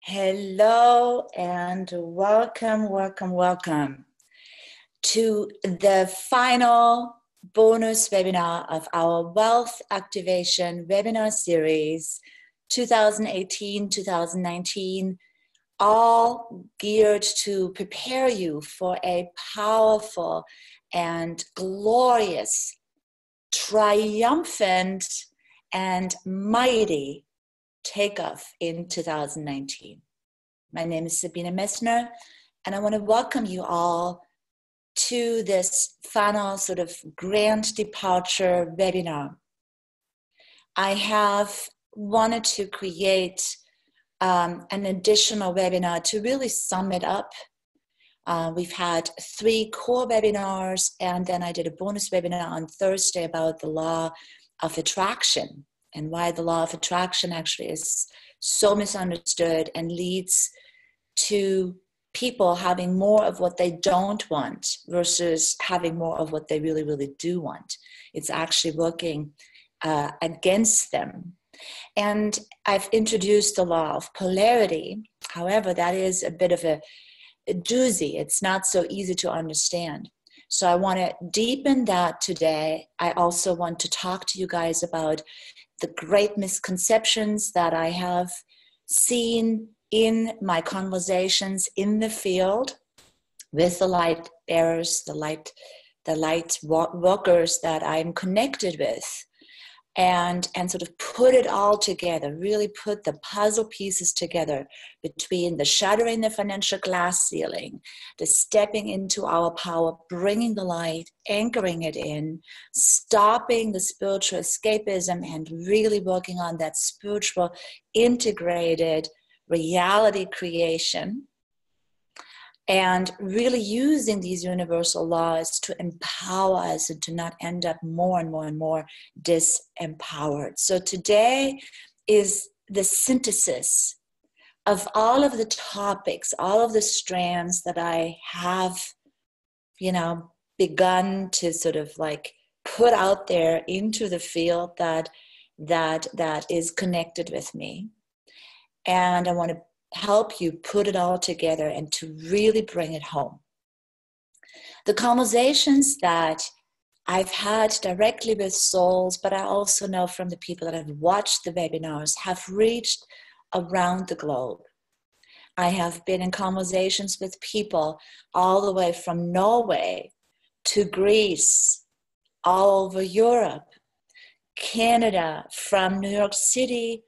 Hello and welcome to the final bonus webinar of our Wealth Activation webinar series 2018-2019, all geared to prepare you for a powerful and glorious, triumphant, and mighty takeoff in 2019. My name is Sabine Messner, and I want to welcome you all to this final sort of grand departure webinar. I have wanted to create an additional webinar to really sum it up. We've had 3 core webinars, and then I did a bonus webinar on Thursday about the law of attraction and why the law of attraction actually is so misunderstood and leads to people having more of what they don't want versus having more of what they really, really do want. It's actually working against them. And I've introduced the law of polarity. However, that is a bit of a doozy. It's not so easy to understand. So I want to deepen that today. I also want to talk to you guys about the great misconceptions that I have seen in my conversations in the field with the light bearers, the light workers that I'm connected with, and sort of put it all together, really put the puzzle pieces together between the shattering the financial glass ceiling, the stepping into our power, bringing the light, anchoring it in, stopping the spiritual escapism, and really working on that spiritual integrated reality creation, and really using these universal laws to empower us and to not end up more and more disempowered. So today is the synthesis of all of the topics, all of the strands that I have, begun to sort of like put out there into the field that is connected with me. And I want to help you put it all together and to really bring it home. The conversations that I've had directly with souls, but I also know from the people that have watched the webinars, have reached around the globe. I have been in conversations with people all the way from Norway to Greece, all over Europe, Canada, from New York City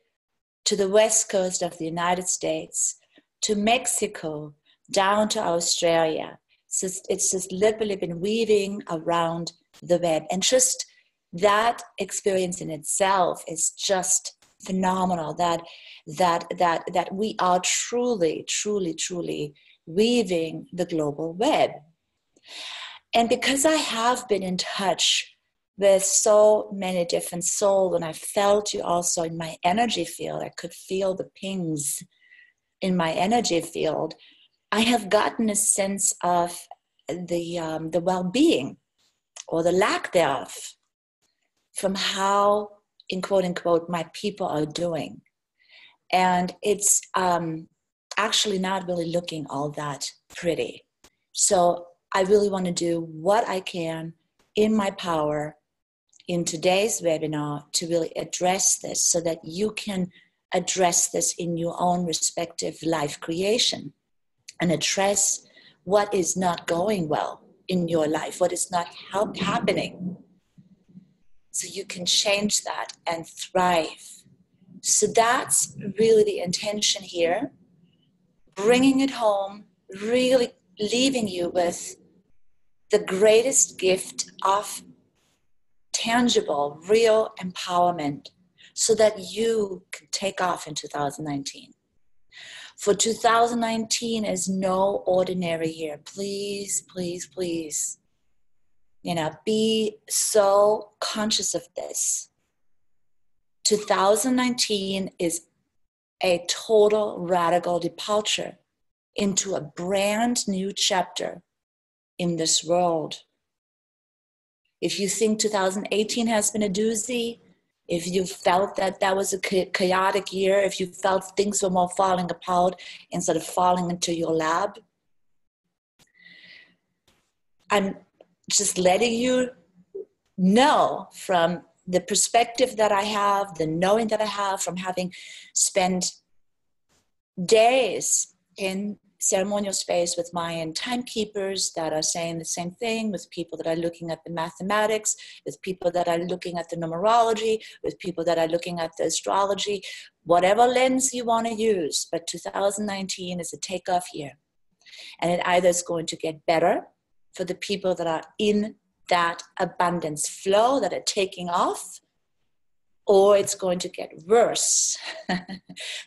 to the west coast of the United States, to Mexico, down to Australia. So it's just literally been weaving around the web. And just that experience in itself is just phenomenal, that we are truly weaving the global web. And because I have been in touch with so many different souls, and I felt you also in my energy field, I could feel the pings in my energy field, I have gotten a sense of the well-being or the lack thereof from how, in quote unquote, my people are doing. And it's actually not really looking all that pretty. So I really want to do what I can in my power in today's webinar to really address this so that you can address this in your own respective life creation and address what is not going well in your life, what is not happening, so you can change that and thrive. So that's really the intention here, bringing it home, really leaving you with the greatest gift of tangible, real empowerment so that you can take off in 2019. For 2019 is no ordinary year. Please, be so conscious of this. 2019 is a total radical departure into a brand new chapter in this world. If you think 2018 has been a doozy, if you felt that that was a chaotic year, if you felt things were more falling apart instead of falling into your lap, I'm just letting you know from the perspective that I have, the knowing that I have from having spent days in ceremonial space with Mayan timekeepers that are saying the same thing, with people that are looking at the mathematics, with people that are looking at the numerology, with people that are looking at the astrology, whatever lens you want to use. But 2019 is a takeoff year. And it either is going to get better for the people that are in that abundance flow, that are taking off, or it's going to get worse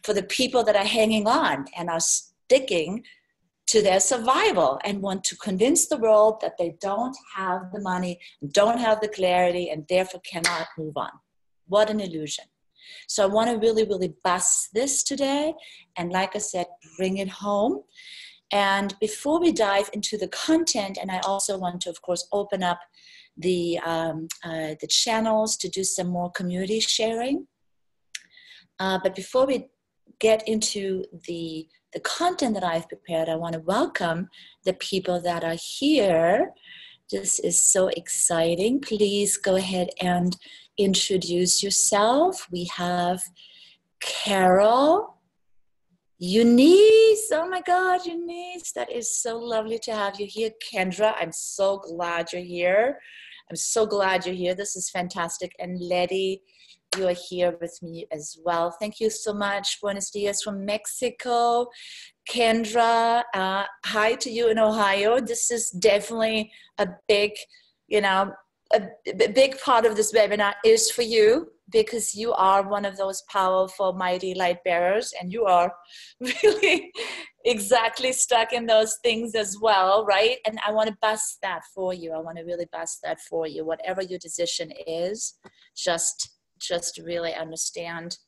for the people that are hanging on and are sticking to their survival and want to convince the world that they don't have the money, don't have the clarity, and therefore cannot move on. What an illusion. So I want to really, really bust this today. And like I said, bring it home. And before we dive into the content, and I also want to, of course, open up the channels to do some more community sharing. But before we get into the content that I've prepared, I want to welcome the people that are here. This is so exciting. Please go ahead and introduce yourself. We have Carol. Eunice, oh my God, Eunice, that is so lovely to have you here. Kendra, I'm so glad you're here. I'm so glad you're here. This is fantastic. And Letty, you are here with me as well. Thank you so much. Buenos dias from Mexico. Kendra, hi to you in Ohio. This is definitely a big, a big part of this webinar is for you, because you are one of those powerful, mighty light bearers, and you are really exactly stuck in those things as well, right? And I want to bust that for you. I want to really bust that for you. Whatever your decision is, just really understand.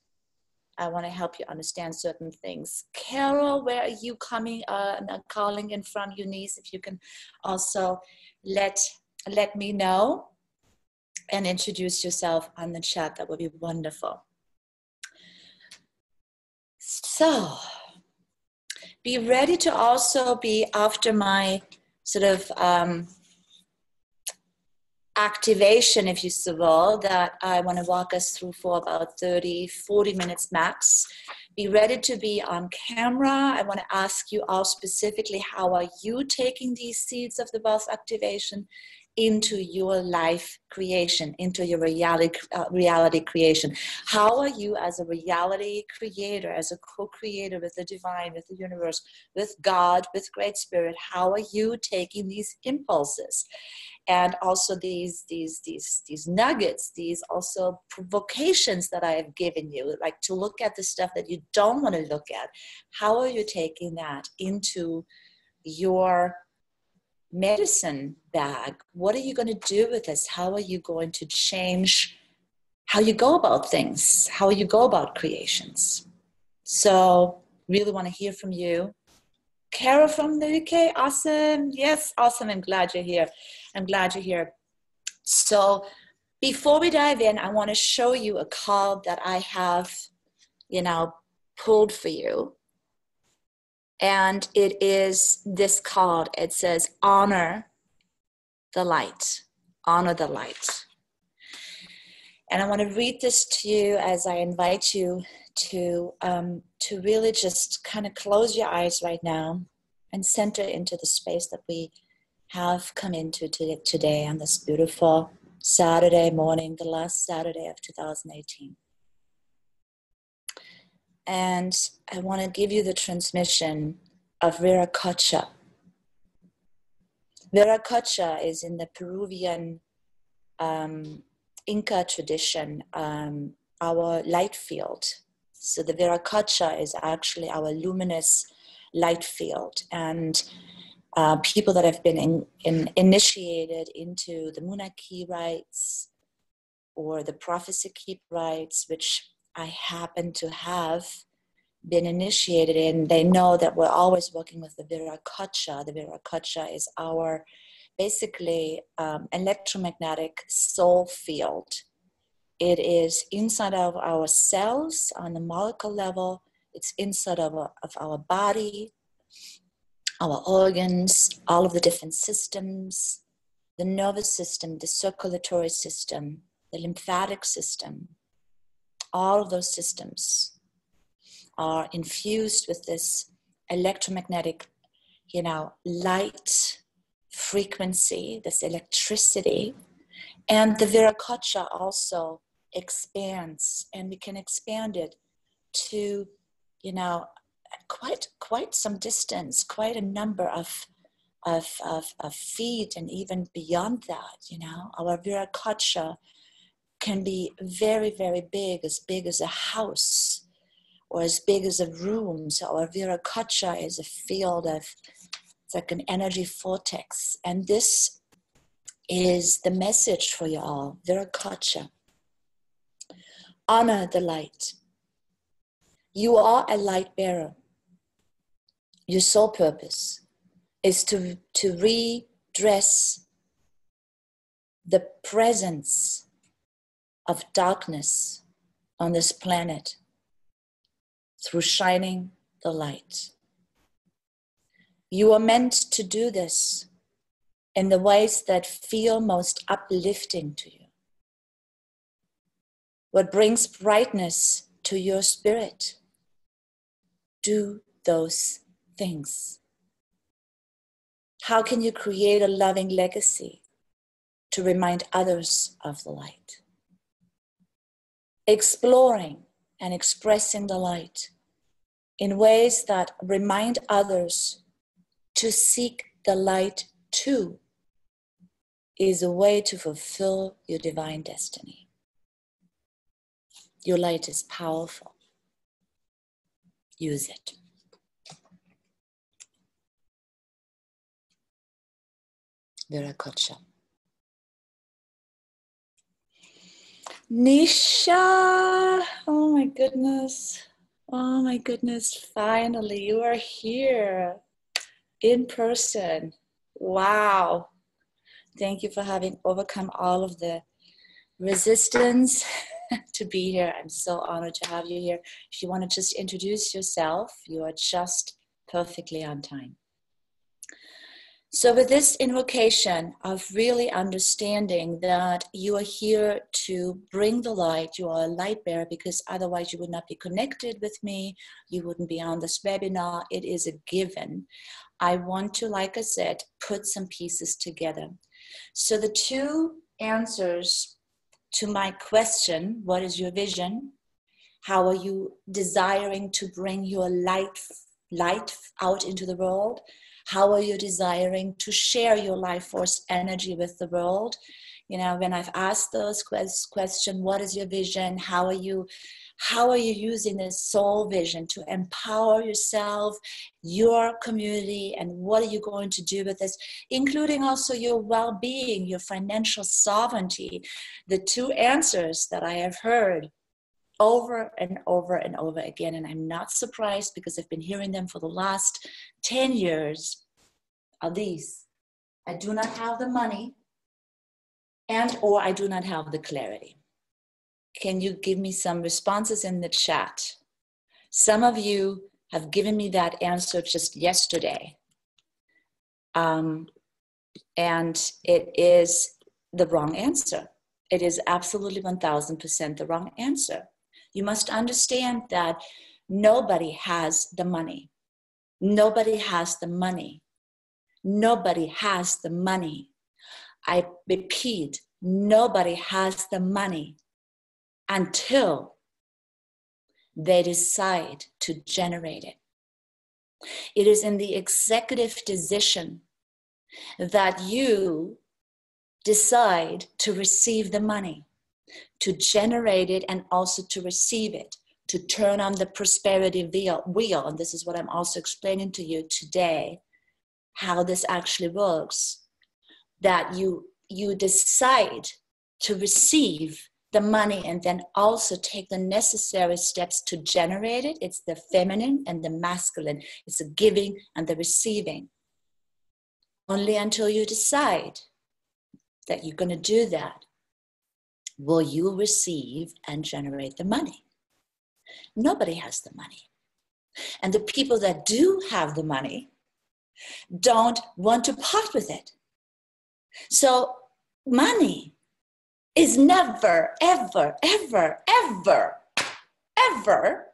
I want to help you understand certain things. Carol, where are you coming, calling in from? Eunice, if you can also let me know and introduce yourself on the chat, that would be wonderful. So be ready to also be, after my sort of activation, if you will, that I want to walk us through for about 30-40 minutes max. Be ready to be on camera. I want to ask you all specifically, how are you taking these seeds of the wealth activation into your life creation, into your reality creation? How are you as a reality creator, as a co-creator with the divine, with the universe, with God, with Great Spirit? How are you taking these impulses? And also these nuggets, these also provocations that I have given you, like to look at the stuff that you don't want to look at. How are you taking that into your medicine bag? What are you going to do with this? How are you going to change how you go about things, how you go about creations? So really want to hear from you. Carol from the UK, awesome. Yes, awesome. I'm glad you're here. I'm glad you're here. So before we dive in, I want to show you a card that I have, pulled for you. And it is this card. It says, honor the light. Honor the light. And I want to read this to you as I invite you to really just kind of close your eyes right now and center into the space that we have come into today on this beautiful Saturday morning, the last Saturday of 2018. And I want to give you the transmission of Viracocha. Viracocha is in the Peruvian Inca tradition, our light field. So the Viracocha is actually our luminous light field. And people that have been initiated into the Munaki rites or the prophecy keep rites, which I happen to have been initiated in, they know that we're always working with the Viracocha. The Viracocha is our basically electromagnetic soul field. It is inside of our cells on the molecule level. It's inside of our body, our organs, all of the different systems, the nervous system, the circulatory system, the lymphatic system. All of those systems are infused with this electromagnetic, light frequency, this electricity. And the Viracocha also expands, and we can expand it to, quite some distance, quite a number of feet, and even beyond that. Our Viracocha can be very, very big as a house, or as big as a room. So our Viracocha is a field it's like an energy vortex. And this is the message for you all. Viracocha. Honor the light. You are a light bearer. Your sole purpose is to redress the presence of darkness on this planet through shining the light. You are meant to do this in the ways that feel most uplifting to you. What brings brightness to your spirit. Do those things. How can you create a loving legacy to remind others of the light? Exploring and expressing the light in ways that remind others to seek the light too is a way to fulfill your divine destiny. Your light is powerful. Use it. Viracocha. Nisha, oh my goodness. Oh my goodness, finally you are here in person. Wow. Thank you for having overcome all of the resistance to be here. I'm so honored to have you here. If you want to just introduce yourself, you are just perfectly on time. So with this invocation of really understanding that you are here to bring the light, you are a light bearer, because otherwise you would not be connected with me, you wouldn't be on this webinar, it is a given. I want to, like I said, put some pieces together. So the two answers to my question, what is your vision? How are you desiring to bring your light out into the world? How are you desiring to share your life force energy with the world? When I've asked those questions, what is your vision? How are you using this soul vision to empower yourself, your community, and what are you going to do with this, including also your well-being, your financial sovereignty? The two answers that I have heard over and over and over again, and I'm not surprised because I've been hearing them for the last 10 years, are these: I do not have the money, and or I do not have the clarity. Can you give me some responses in the chat? Some of you have given me that answer just yesterday. And it is the wrong answer. It is absolutely 1000% the wrong answer. You must understand that nobody has the money. Nobody has the money. Nobody has the money. I repeat, nobody has the money until they decide to generate it. It is in the executive decision that you decide to receive the money, to generate it, and also to receive it, to turn on the prosperity wheel. And this is what I'm also explaining to you today, how this actually works, that you decide to receive the money and then also take the necessary steps to generate it. It's the feminine and the masculine. It's the giving and the receiving. Only until you decide that you're going to do that will you receive and generate the money? Nobody has the money. And the people that do have the money don't want to part with it. So money is never, ever, ever, ever, ever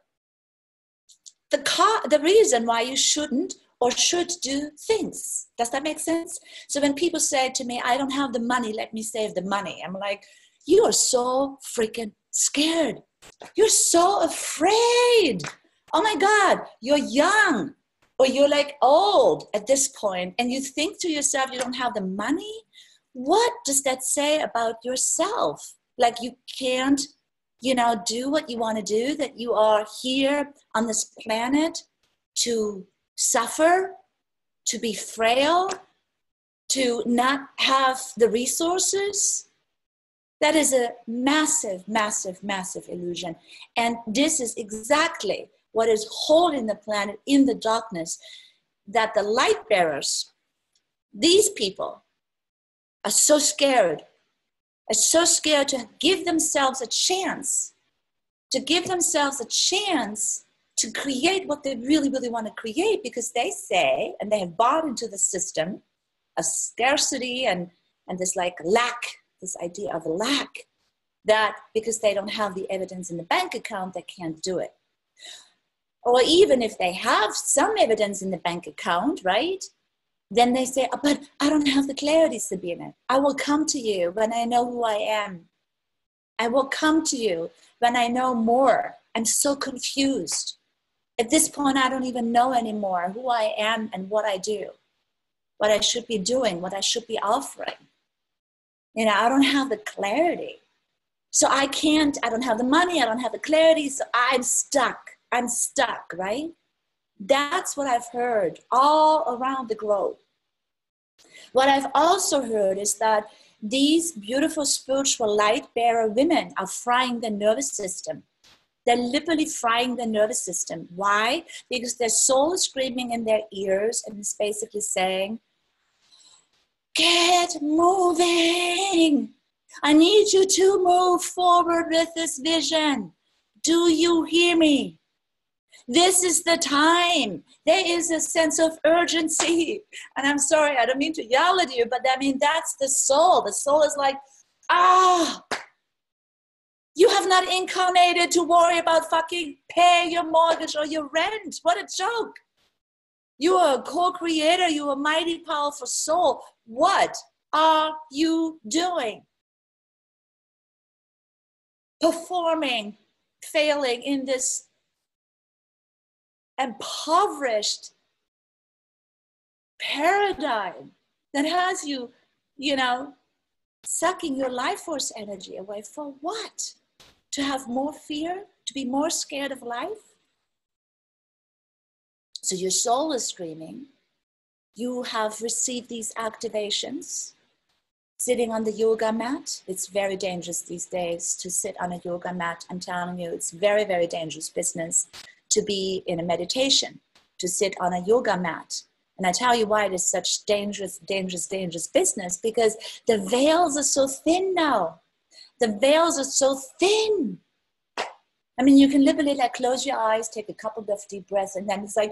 the reason why you shouldn't or should do things. Does that make sense? So when people say to me, I don't have the money, let me save the money. I'm like, you are so freaking scared. You're so afraid. Oh my God, you're young or you're like old at this point and you think to yourself you don't have the money? What does that say about yourself? Like you can't, do what you want to do, that you are here on this planet to suffer, to be frail, to not have the resources. That is a massive, massive, massive illusion. And this is exactly what is holding the planet in the darkness, that the light bearers, these people, are so scared to give themselves a chance, to create what they really, really want to create, because they say, and they have bought into the system of scarcity and this like lack, this idea of lack, that because they don't have the evidence in the bank account, they can't do it. Or even if they have some evidence in the bank account, right? Then they say, oh, but I don't have the clarity, Sabine. I will come to you when I know who I am. I will come to you when I know more. I'm so confused. At this point, I don't even know anymore who I am and what I do, what I should be doing, what I should be offering. I don't have the clarity. So I don't have the money, I don't have the clarity, so I'm stuck, right? That's what I've heard all around the globe. What I've also heard is that these beautiful spiritual light bearer women are frying the nervous system. They're literally frying the nervous system. Why? Because their soul is screaming in their ears and is basically saying, get moving. I need you to move forward with this vision. Do you hear me? This is the time. There is a sense of urgency. And I'm sorry, I don't mean to yell at you, but that's the soul. The soul is like, you have not incarnated to worry about fucking pay your mortgage or your rent. What a joke. You are a co-creator. You are a mighty, powerful soul. What are you doing? Performing, failing in this impoverished paradigm that has you, sucking your life force energy away. For what? To have more fear? To be more scared of life? So your soul is screaming. You have received these activations. Sitting on the yoga mat, it's very dangerous these days to sit on a yoga mat. I'm telling you, it's very, very dangerous business to be in a meditation, to sit on a yoga mat. And I tell you why it is such dangerous, dangerous, dangerous business, because the veils are so thin now. The veils are so thin. I mean, you can literally close your eyes, take a couple of deep breaths, and then it's like,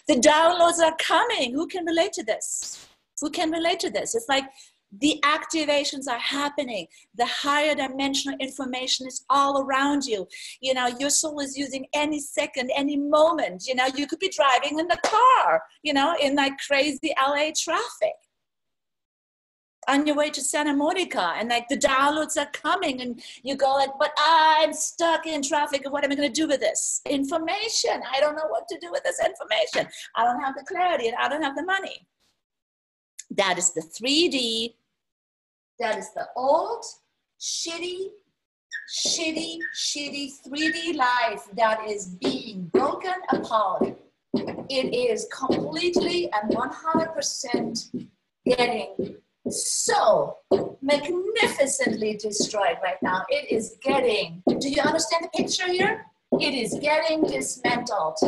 the downloads are coming. Who can relate to this? Who can relate to this? It's like the activations are happening. The higher dimensional information is all around you. Your soul is using any second, any moment. You could be driving in the car, in crazy LA traffic on your way to Santa Monica, and the downloads are coming, and you go but I'm stuck in traffic, and what am I going to do with this information? I don't know what to do with this information. I don't have the clarity, and I don't have the money. That is the 3D. That is the old, shitty 3D life that is being broken apart. It is completely and 100% getting so magnificently destroyed right now. It is getting, do you understand the picture here? It is getting dismantled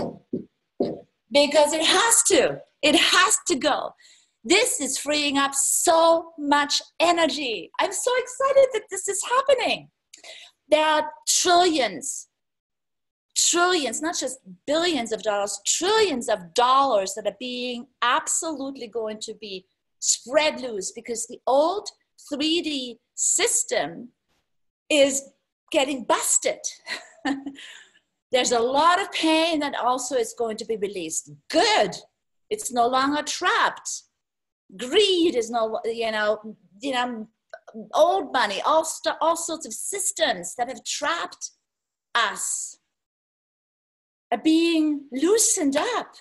because it has to go. This is freeing up so much energy. I'm so excited that this is happening. There are trillions, not just billions of dollars, trillions of dollars that are being absolutely going to be spread loose because the old 3D system is getting busted. There's a lot of pain that also is going to be released. Good. It's no longer trapped. Greed is no, old money, all sorts of systems that have trapped us are being loosened up.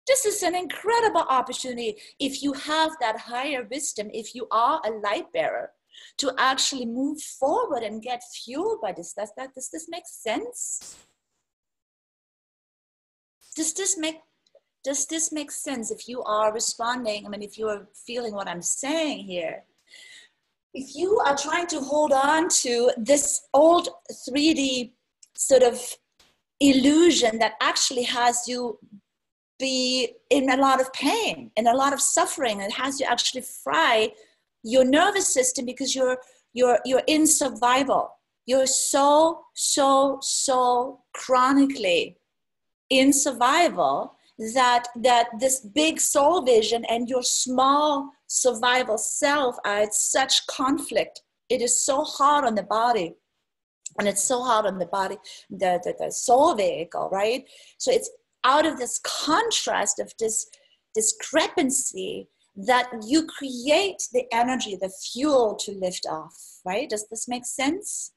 This is an incredible opportunity if you have that higher wisdom, if you are a light bearer, to actually move forward and get fueled by this. Does this make sense? Does this make sense if you are responding? I mean, if you are feeling what I'm saying here, if you are trying to hold on to this old 3D sort of illusion that actually has you be in a lot of pain and a lot of suffering, and has you actually fry your nervous system because you're in survival. You're so chronically in survival that this big soul vision and your small survival self are at such conflict. It is so hard on the body, and it's so hard on the body, the soul vehicle, right? So it's out of this contrast of this discrepancy that you create the energy, the fuel to lift off, right? Does this make sense?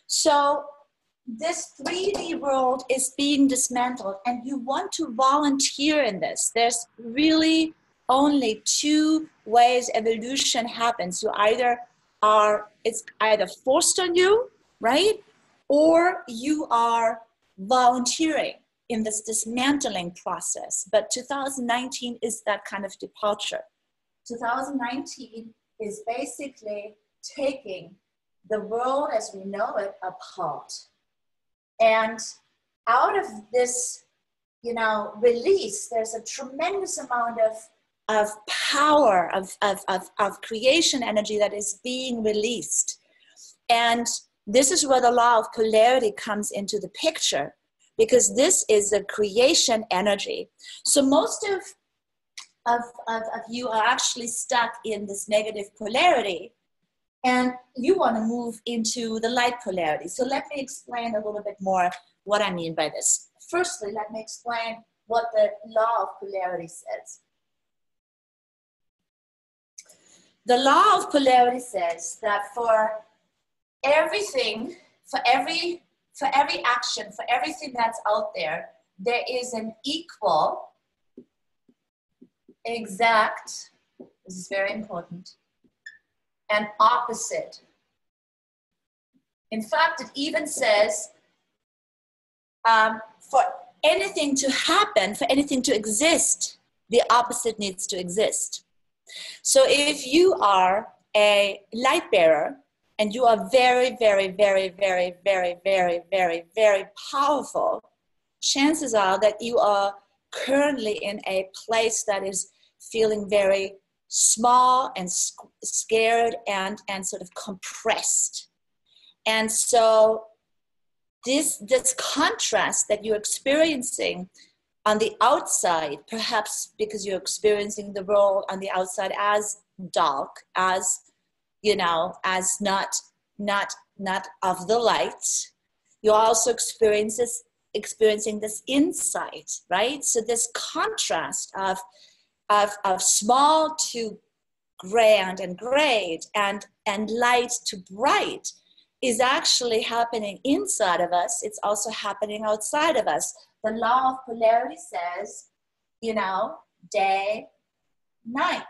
So this 3D world is being dismantled, and you want to volunteer in this. There's really only two ways evolution happens. It's either forced on you, right? Or you are volunteering in this dismantling process. But 2019 is that kind of departure. 2019 is basically taking the world as we know it apart. And out of this, release, there's a tremendous amount of power, of creation energy that is being released. And this is where the law of polarity comes into the picture, because this is a creation energy. So most of you are actually stuck in this negative polarity, and you want to move into the light polarity. So let me explain a little bit more what I mean by this. Firstly, let me explain what the law of polarity says. The law of polarity says that for everything, for every action, for everything that's out there, there is an equal, exact, this is very important, and opposite. In fact, it even says for anything to happen, for anything to exist, the opposite needs to exist. So if you are a light bearer and you are very, very, very, very, very, very, very, very powerful, chances are that you are currently in a place that is feeling very small and scared and sort of compressed. And so this contrast that you're experiencing on the outside, perhaps because you're experiencing the world on the outside as dark, as as not of the light, you're also experiencing this insight, right? So this contrast of small to grand and great and light to bright is actually happening inside of us. It's also happening outside of us. The law of polarity says, day, night,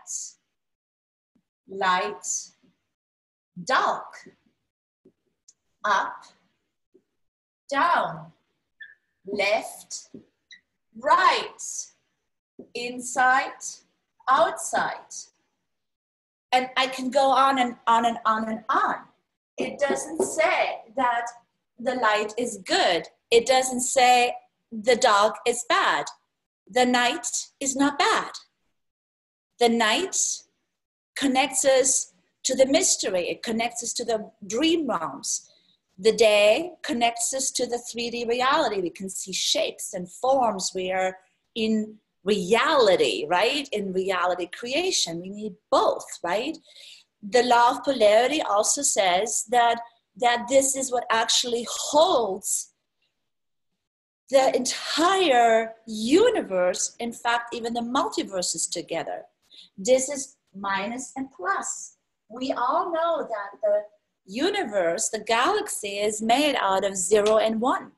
light, dark, up, down, left, right, inside, outside. And I can go on and on and on and on. It doesn't say that the light is good. It doesn't say the dark is bad. The night is not bad. The night connects us to the mystery. It connects us to the dream realms. The day connects us to the 3D reality. We can see shapes and forms. We are in reality, right? In reality creation. We need both, right? The law of polarity also says that this is what actually holds the entire universe, in fact, even the multiverses together. This is minus and plus. We all know that the universe, the galaxy, is made out of 0 and 1.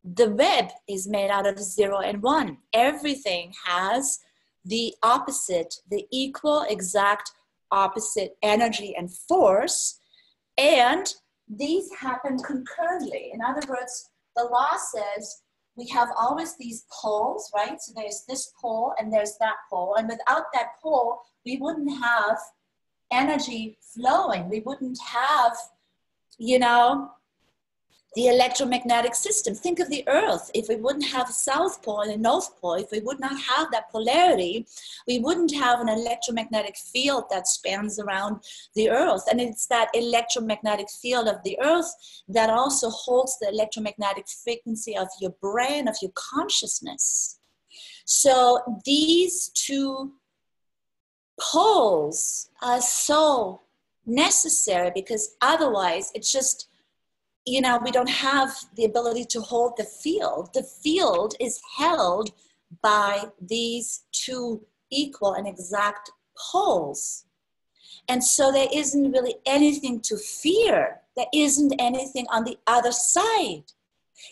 The web is made out of 0 and 1. Everything has the opposite, the equal, exact opposite energy and force, and these happen concurrently. In other words, the law says we have always these poles, right? So there's this pole and there's that pole, and without that pole, we wouldn't have energy flowing. We wouldn't have, the electromagnetic system. Think of the earth. If we wouldn't have a south pole and a north pole, if we would not have that polarity, we wouldn't have an electromagnetic field that spans around the earth. And it's that electromagnetic field of the earth that also holds the electromagnetic frequency of your brain, of your consciousness. So these two poles are so necessary, because otherwise it's just, we don't have the ability to hold the field. The field is held by these two equal and exact poles. And so there isn't really anything to fear. There isn't anything on the other side.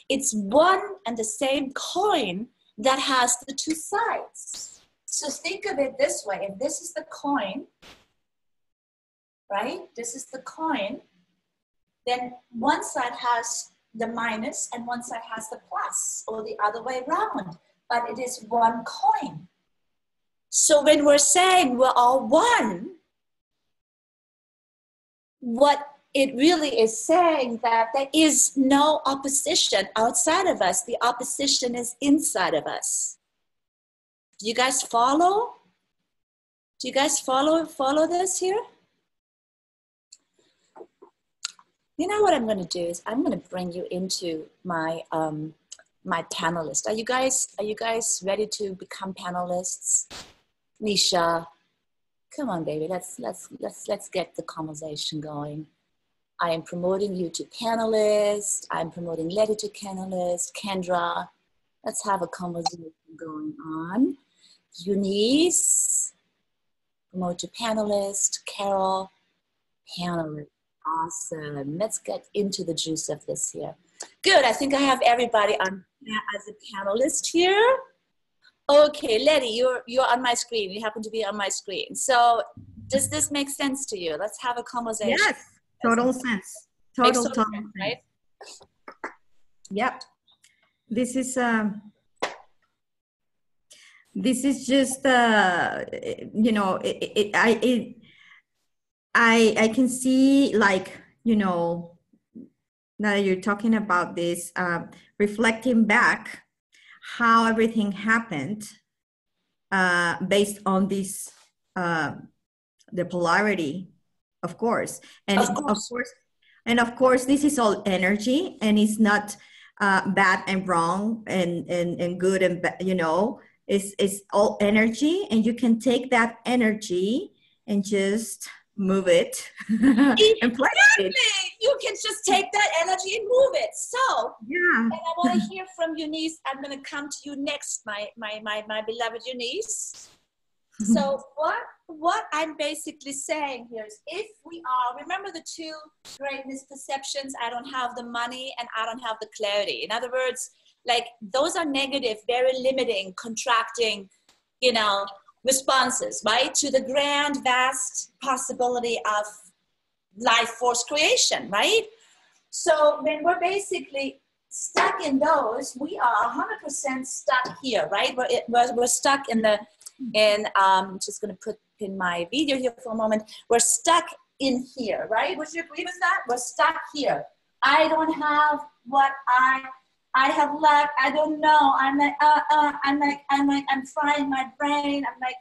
It's one and the same coin that has the two sides. So think of it this way. If this is the coin, right? This is the coin. Then one side has the minus and one side has the plus, or the other way around. But it is one coin. So when we're saying we're all one, what it really is saying that there is no opposition outside of us. The opposition is inside of us. Do you guys follow? Do you guys follow this here? You know what I'm going to do is I'm going to bring you into my my panelist. Are you guys ready to become panelists? Nisha, come on, baby. Let's get the conversation going. I am promoting you to panelist. I'm promoting Letty to panelist. Kendra, let's have a conversation going on. Eunice, promote to panelist. Carol, panelist. Awesome. Let's get into the juice of this here. Good. I think I have everybody on as a panelist here. Okay, Letty, you're on my screen. You happen to be on my screen. So does this make sense to you? Let's have a conversation. Yes, total sense. Total sense, right? Yep. This is just I can see, like, now that you're talking about this, reflecting back how everything happened based on this, the polarity, of course. And of course, this is all energy, and it's not bad and wrong and good and bad, it's all energy, and you can take that energy and just move it and place it. You can just take that energy and move it. So, yeah. And I want to hear from Eunice. I'm going to come to you next, my beloved Eunice. So what I'm basically saying here is, if we are, remember the two great misperceptions: I don't have the money and I don't have the clarity. In other words, like, those are negative, very limiting, contracting, responses, right, to the grand, vast possibility of life force creation, right? So when we're basically stuck in those, we are 100% stuck here, right? We're stuck I'm just going to put in my video here for a moment. We're stuck in here, right? Would you agree with that? We're stuck here. I don't have what I I have lack. I don't know. I'm frying my brain. I'm like,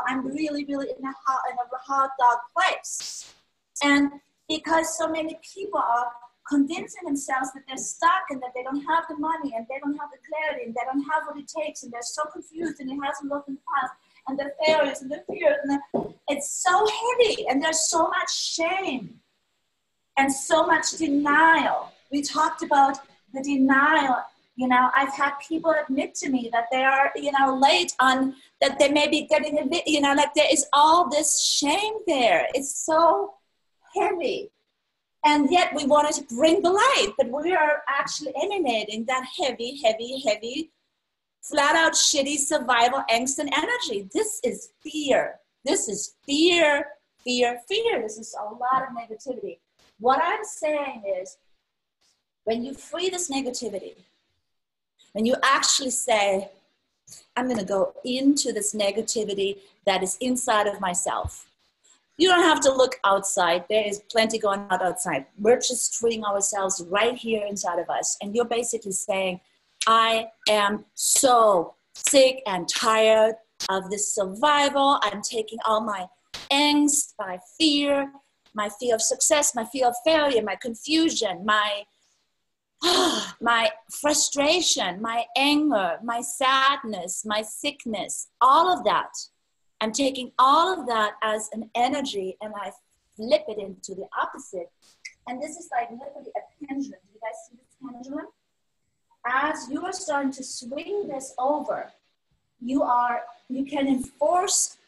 I'm really, really in a hot, dark place. And because so many people are convincing themselves that they're stuck and that they don't have the money and they don't have the clarity and they don't have what it takes and they're so confused and it hasn't worked in the past and the failures and the fears it's so heavy and there's so much shame and so much denial. We talked about the denial. I've had people admit to me that they are, late on, that they may be getting a bit, like there is all this shame there. It's so heavy. And yet we wanted to bring the light, but we are actually emanating that heavy, heavy, heavy, flat out shitty survival angst and energy. This is fear. This is fear, fear, fear. This is a lot of negativity. What I'm saying is, when you free this negativity, when you actually say, I'm going to go into this negativity that is inside of myself. You don't have to look outside. There is plenty going on outside. We're just freeing ourselves right here inside of us. And you're basically saying, I am so sick and tired of this survival. I'm taking all my angst, my fear of success, my fear of failure, my confusion, my frustration, my anger, my sadness, my sickness, all of that. I'm taking all of that as an energy and I flip it into the opposite. And this is like literally a pendulum. Do you guys see this pendulum? As you are starting to swing this over, you can enforce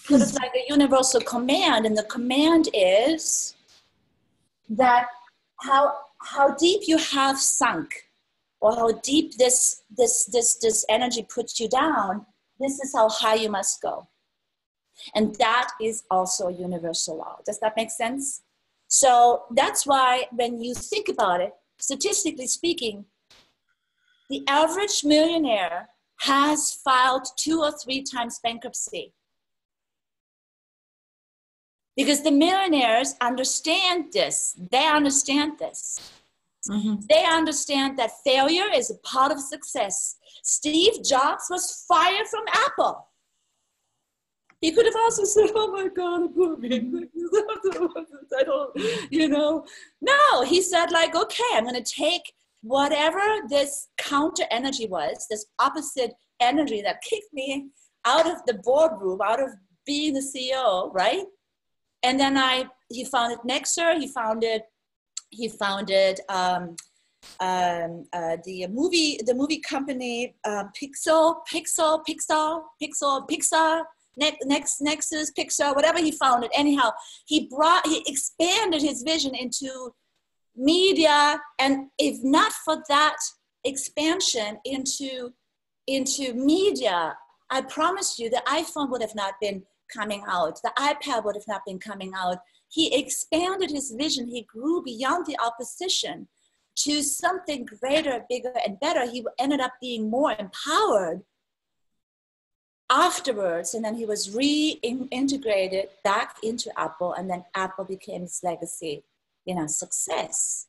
sort of like a universal command. And the command is that how deep you have sunk, or how deep this energy puts you down, this is how high you must go. And that is also a universal law. Does that make sense? So that's why when you think about it, statistically speaking, the average millionaire has filed 2 or 3 times bankruptcy. Because the millionaires understand this. They understand this. Mm-hmm. They understand that failure is a part of success. Steve Jobs was fired from Apple. He could have also said, oh my God, I don't, No, he said like, okay, I'm going to take whatever this counter energy was, this opposite energy that kicked me out of the boardroom, out of being the CEO, right? And then he founded Nexer. He founded the movie company Pixar, Nexus, Pixar, whatever he founded. Anyhow, he expanded his vision into media, and if not for that expansion into media, I promise you the iPhone would have not been coming out. The iPad would have not been coming out. He expanded his vision. He grew beyond the opposition to something greater, bigger, and better. He ended up being more empowered afterwards, and then he was reintegrated back into Apple, and then Apple became his legacy, success.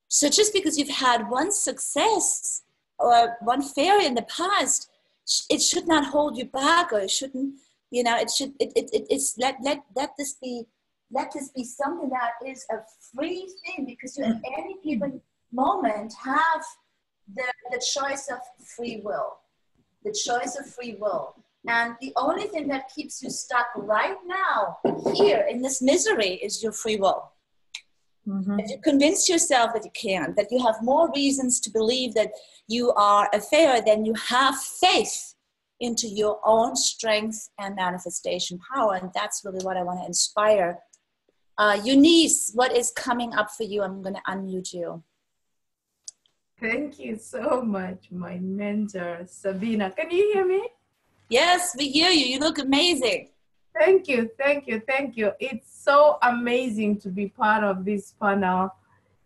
So just because you've had one success or one failure in the past, it should not hold you back, or it shouldn't, it's let this be something that is a free thing, because you at any given moment have the choice of free will. The choice of free will. And the only thing that keeps you stuck right now, here in this misery, is your free will. Mm-hmm. If you convince yourself that you can, that you have more reasons to believe that you are a failure, then you have faith into your own strength and manifestation power. And that's really what I want to inspire. Eunice, what is coming up for you? I'm going to unmute you. Thank you so much, my mentor, Sabina. Can you hear me? Yes, we hear you. You look amazing. Thank you, thank you, thank you. It's so amazing to be part of this panel.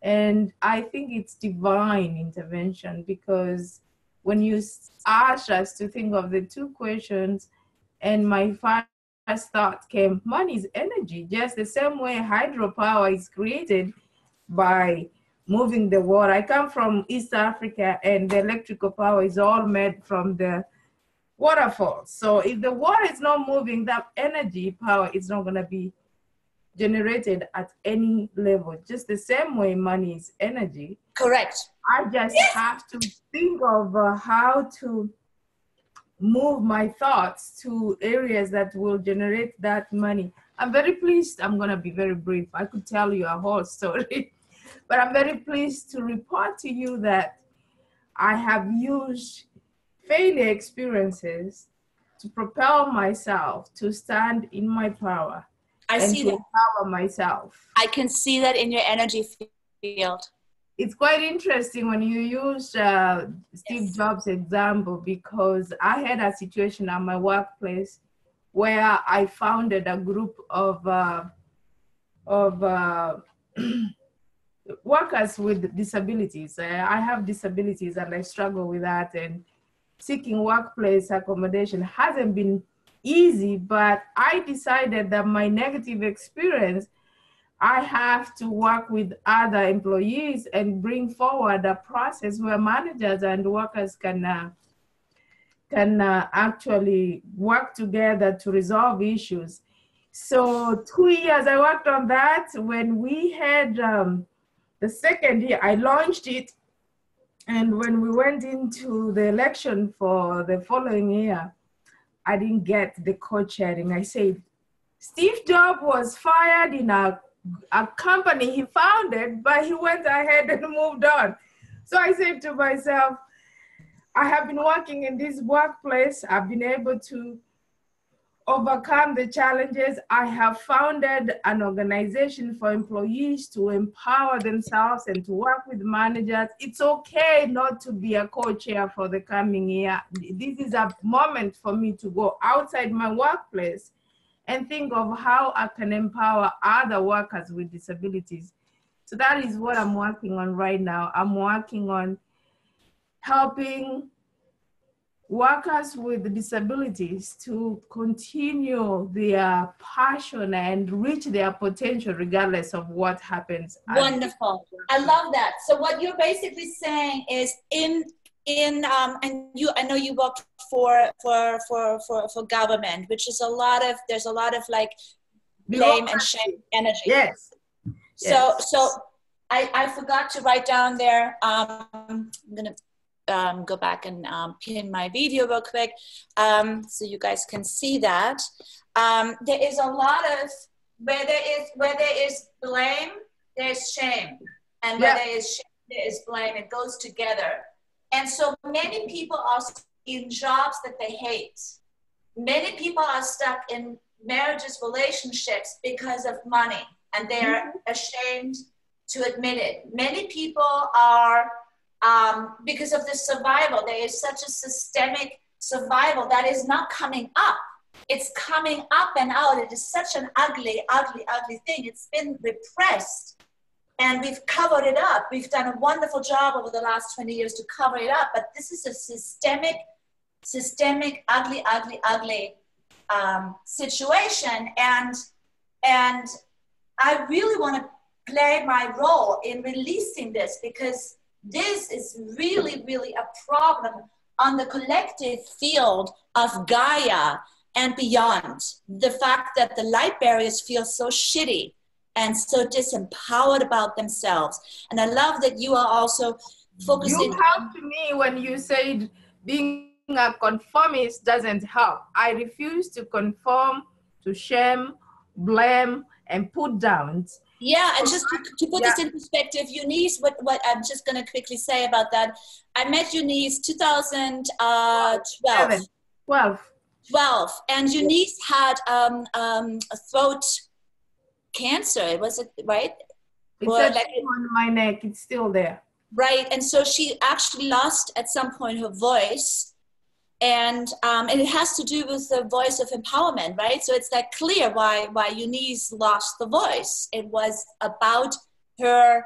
And I think it's divine intervention, because when you asked us to think of the 2 questions, and my first thought came, money is energy, just the same way hydropower is created by moving the water. I come from East Africa, and the electrical power is all made from the waterfalls. So if the water is not moving, that energy power is not going to be generated at any level. Just the same way money is energy. Correct. I just have to think of how to move my thoughts to areas that will generate that money. I'm very pleased. I'm going to be very brief. I could tell you a whole story, but I'm very pleased to report to you that I have used failure experiences to propel myself to stand in my power and to empower myself. I can see that in your energy field. It's quite interesting when you use Steve Jobs' example, because I had a situation at my workplace where I founded a group of workers with disabilities. I have disabilities and I struggle with that, and seeking workplace accommodation hasn't been easy, but I decided that my negative experience, I have to work with other employees and bring forward a process where managers and workers can actually work together to resolve issues. So 2 years I worked on that. When we had the second year, I launched it. And when we went into the election for the following year, I didn't get the co-chairing. I said, Steve Jobs was fired in a company he founded, but he went ahead and moved on. So I said to myself, I have been working in this workplace. I've been able to overcome the challenges. I have founded an organization for employees to empower themselves and to work with managers. It's okay not to be a co-chair for the coming year. This is a moment for me to go outside my workplace and think of how I can empower other workers with disabilities. So that is what I'm working on right now. I'm working on helping workers with disabilities to continue their passion and reach their potential regardless of what happens. Wonderful. I love that. So what you're basically saying is and I know you work for government, which is there's a lot of like blame and shame energy. Yes. So I forgot to write down there. I'm gonna go back and pin my video real quick so you guys can see that. There is a lot of where there is blame, there's shame, and where there is shame, there is blame. It goes together. And so many people are in jobs that they hate. Many people are stuck in marriages, relationships because of money, and they're ashamed to admit it. Many people are because of the survival. There is such a systemic survival that is not coming up. It's coming up and out. It is such an ugly, ugly, ugly thing. It's been repressed, and we've covered it up. We've done a wonderful job over the last 20 years to cover it up, but this is a systemic, ugly, ugly, ugly situation. And I really want to play my role in releasing this, because this is really, really a problem on the collective field of Gaia and beyond. The fact that the light barriers feel so shitty and so disempowered about themselves. And I love that you are also focusing. You helped me when you said being a conformist doesn't help. I refuse to conform to shame, blame, and put downs. Yeah, and just to put this in perspective, Eunice, what I'm just going to quickly say about that. I met Eunice 2012. 12. And Eunice had a throat cancer. Was it right? It's on my neck. It's still there. Right. And so she actually lost at some point her voice. And it has to do with the voice of empowerment, right? So it's like clear why Eunice lost the voice. It was about her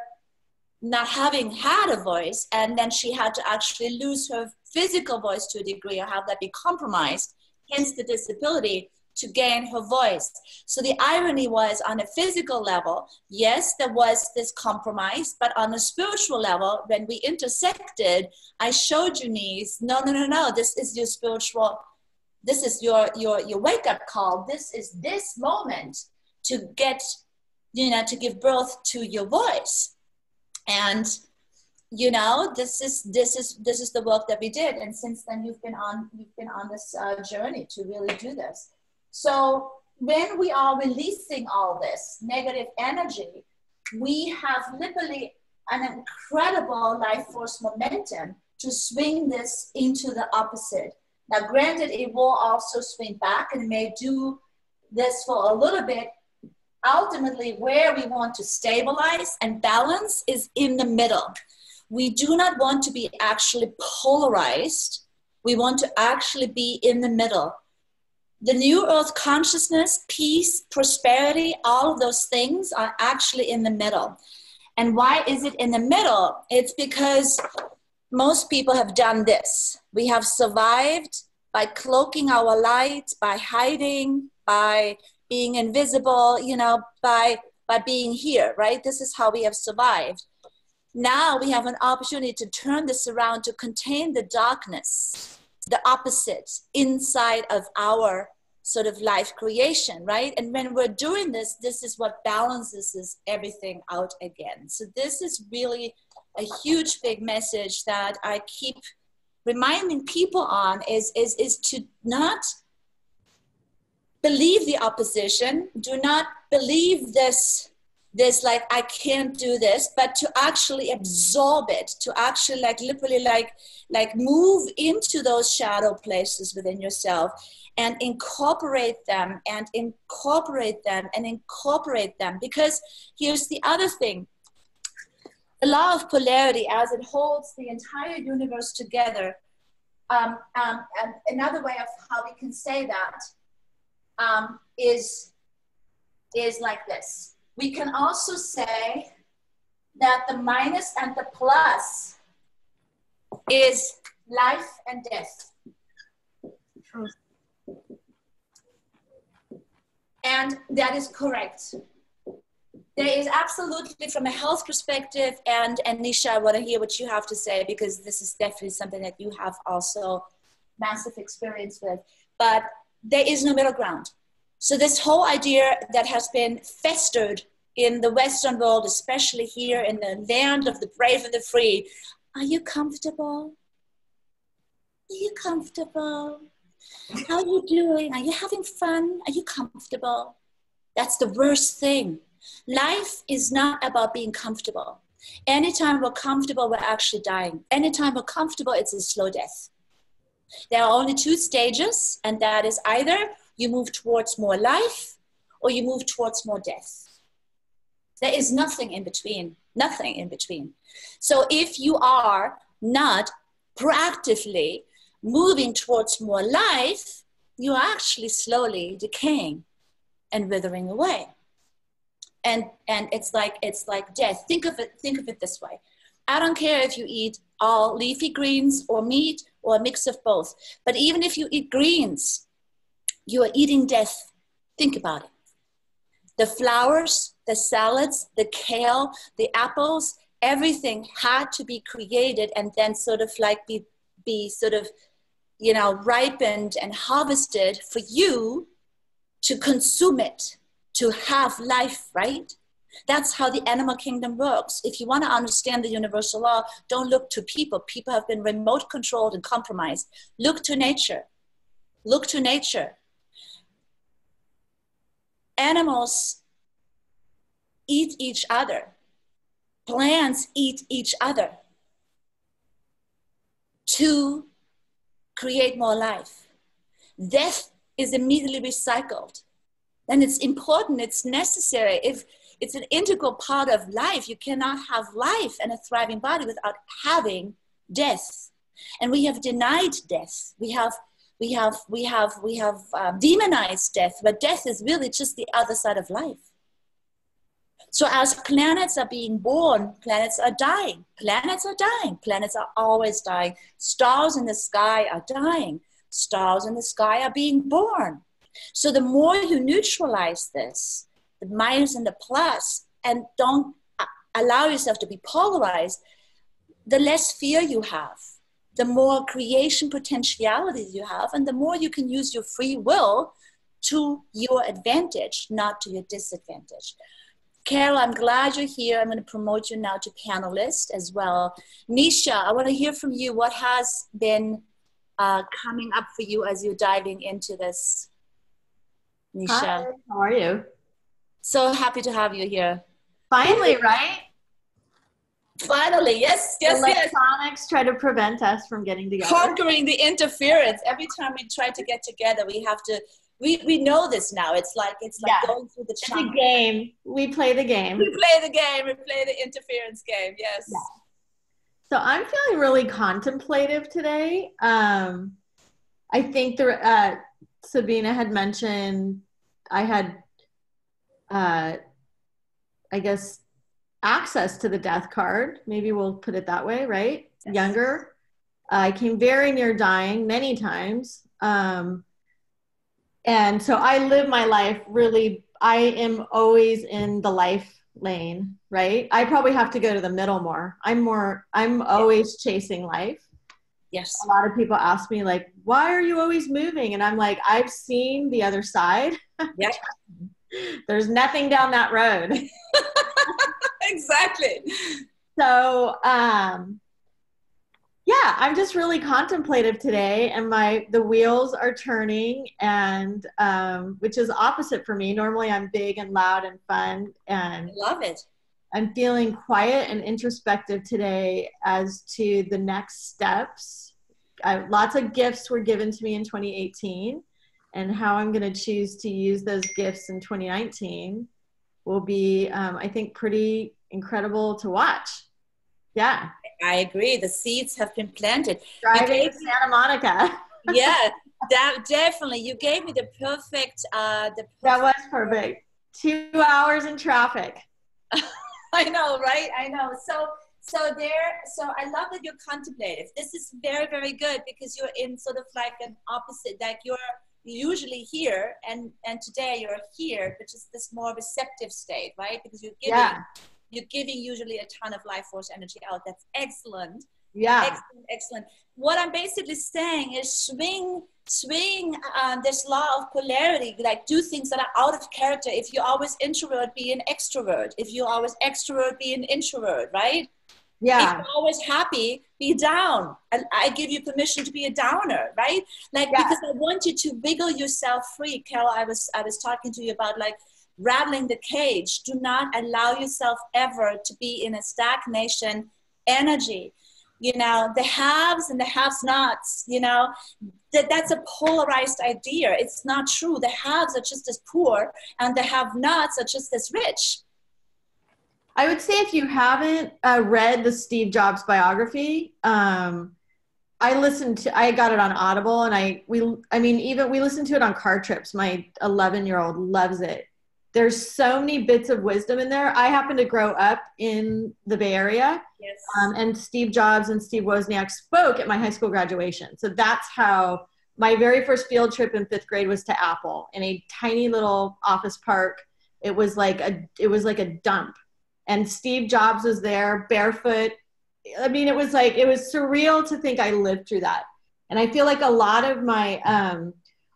not having had a voice, and then she had to actually lose her physical voice to a degree or have that be compromised, hence the disability, to gain her voice. So the irony was, on a physical level, yes, there was this compromise, but on a spiritual level, when we intersected, I showed Eunice, no, this is your spiritual, this is your wake-up call. This is this moment to get, to give birth to your voice. And this is the work that we did, and since then you've been on this journey to really do this. So when we are releasing all this negative energy, we have literally an incredible life force momentum to swing this into the opposite. Now, granted, it will also swing back and may do this for a little bit. Ultimately, where we want to stabilize and balance is in the middle. We do not want to be actually polarized. We want to actually be in the middle. The new earth consciousness, peace, prosperity, all of those things are actually in the middle. And why is it in the middle? It's because most people have done this. We have survived by cloaking our light, by hiding, by being invisible, by being here, right? This is how we have survived. Now we have an opportunity to turn this around, to contain the darkness, the opposite inside of our sort of life creation, right? And when we're doing this, this is what balances everything out again. So this is really a huge, big message that I keep reminding people on is to not believe the opposition. Do not believe this like, I can't do this, but to actually absorb it, to actually literally move into those shadow places within yourself and incorporate them and incorporate them and incorporate them. Because here's the other thing. The law of polarity, as it holds the entire universe together, and another way of how we can say that is like this. We can also say that the minus and the plus is life and death. True. And that is correct. There is absolutely, from a health perspective, and Nisha, I want to hear what you have to say, because this is definitely something that you have also massive experience with, but there is no middle ground. So this whole idea that has been festered in the Western world, especially here in the land of the brave and the free, are you comfortable? Are you comfortable? How are you doing? Are you having fun? Are you comfortable? That's the worst thing. Life is not about being comfortable. Anytime we're comfortable, we're actually dying. Anytime we're comfortable, it's a slow death. There are only two stages, and that is either you move towards more life or you move towards more death. There is nothing in between, nothing in between. So if you are not proactively moving towards more life, you're actually slowly decaying and withering away. And it's like death. Think of it this way. I don't care if you eat all leafy greens or meat or a mix of both. But even if you eat greens, you are eating death. Think about it. The flowers, the salads, the kale, the apples, everything had to be created and then sort of like be sort of, ripened and harvested for you to consume it, to have life, right? That's how the animal kingdom works. If you want to understand the universal law, don't look to people. People have been remote controlled and compromised. Look to nature. Look to nature. Animals eat each other. Plants eat each other to create more life. Death is immediately recycled. And it's important, it's necessary. If it's an integral part of life, you cannot have life and a thriving body without having death. And we have denied death. We have demonized death, but death is really just the other side of life. So as planets are being born, planets are dying. Planets are dying. Planets are always dying. Stars in the sky are dying. Stars in the sky are being born. So the more you neutralize this, the minus and the plus, and don't allow yourself to be polarized, the less fear you have, the more creation potentialities you have, and the more you can use your free will to your advantage, not to your disadvantage. Carol, I'm glad you're here. I'm going to promote you now to panelist as well. Nisha, I want to hear from you. What has been coming up for you as you're diving into this? Nisha. Hi, how are you? So happy to have you here. Finally, right? Finally, yes, yes, yes. Electronics try to prevent us from getting together. Conquering the interference. Every time we try to get together, we have to, we know this now. It's like going through the channel. It's a game. We play the game. We play the game. We play the interference game. Yes. Yeah. So I'm feeling really contemplative today. I think Sabina had mentioned I had, I guess, access to the death card. Maybe we'll put it that way, right? Yes. Younger. I came very near dying many times. And so I live my life really, I am always in the life lane, right? I probably have to go to the middle more. I'm always chasing life. Yes. A lot of people ask me like, why are you always moving? And I'm like, I've seen the other side. Yep. There's nothing down that road. Exactly. So, yeah, I'm just really contemplative today, and the wheels are turning, and which is opposite for me. Normally I'm big and loud and fun, and I love it. I'm feeling quiet and introspective today as to the next steps. Lots of gifts were given to me in 2018, and how I'm going to choose to use those gifts in 2019 will be, I think, pretty incredible to watch. Yeah. I agree. The seeds have been planted. Driving to Santa Monica. Yeah, definitely. You gave me the perfect. That was perfect. 2 hours in traffic. I know, right? I know. So I love that you're contemplative. This is very, very good because you're in sort of like an opposite, like you're usually here and today you're here, which is this more receptive state, right? Because you're giving usually a ton of life force energy out. That's excellent. Yeah. Excellent. What I'm basically saying is swing this law of polarity, like do things that are out of character. If you're always introvert, be an extrovert. If you're always extrovert, be an introvert, right? Yeah. If you're always happy, be down. I give you permission to be a downer, right? Like, because I want you to wiggle yourself free. Carol, I was talking to you about like rattling the cage. Do not allow yourself ever to be in a stagnation energy. You know, the haves and the have-nots, you know, that's a polarized idea. It's not true. The haves are just as poor and the have-nots are just as rich. I would say if you haven't read the Steve Jobs biography, I got it on Audible, and we listen to it on car trips. My 11-year-old loves it. There's so many bits of wisdom in there. I happen to grow up in the Bay Area, yes. And Steve Jobs and Steve Wozniak spoke at my high school graduation. So that's how my very first field trip in 5th grade was to Apple in a tiny little office park. It was like a dump. And Steve Jobs was there barefoot. I mean, it was surreal to think I lived through that. And I feel like a lot of my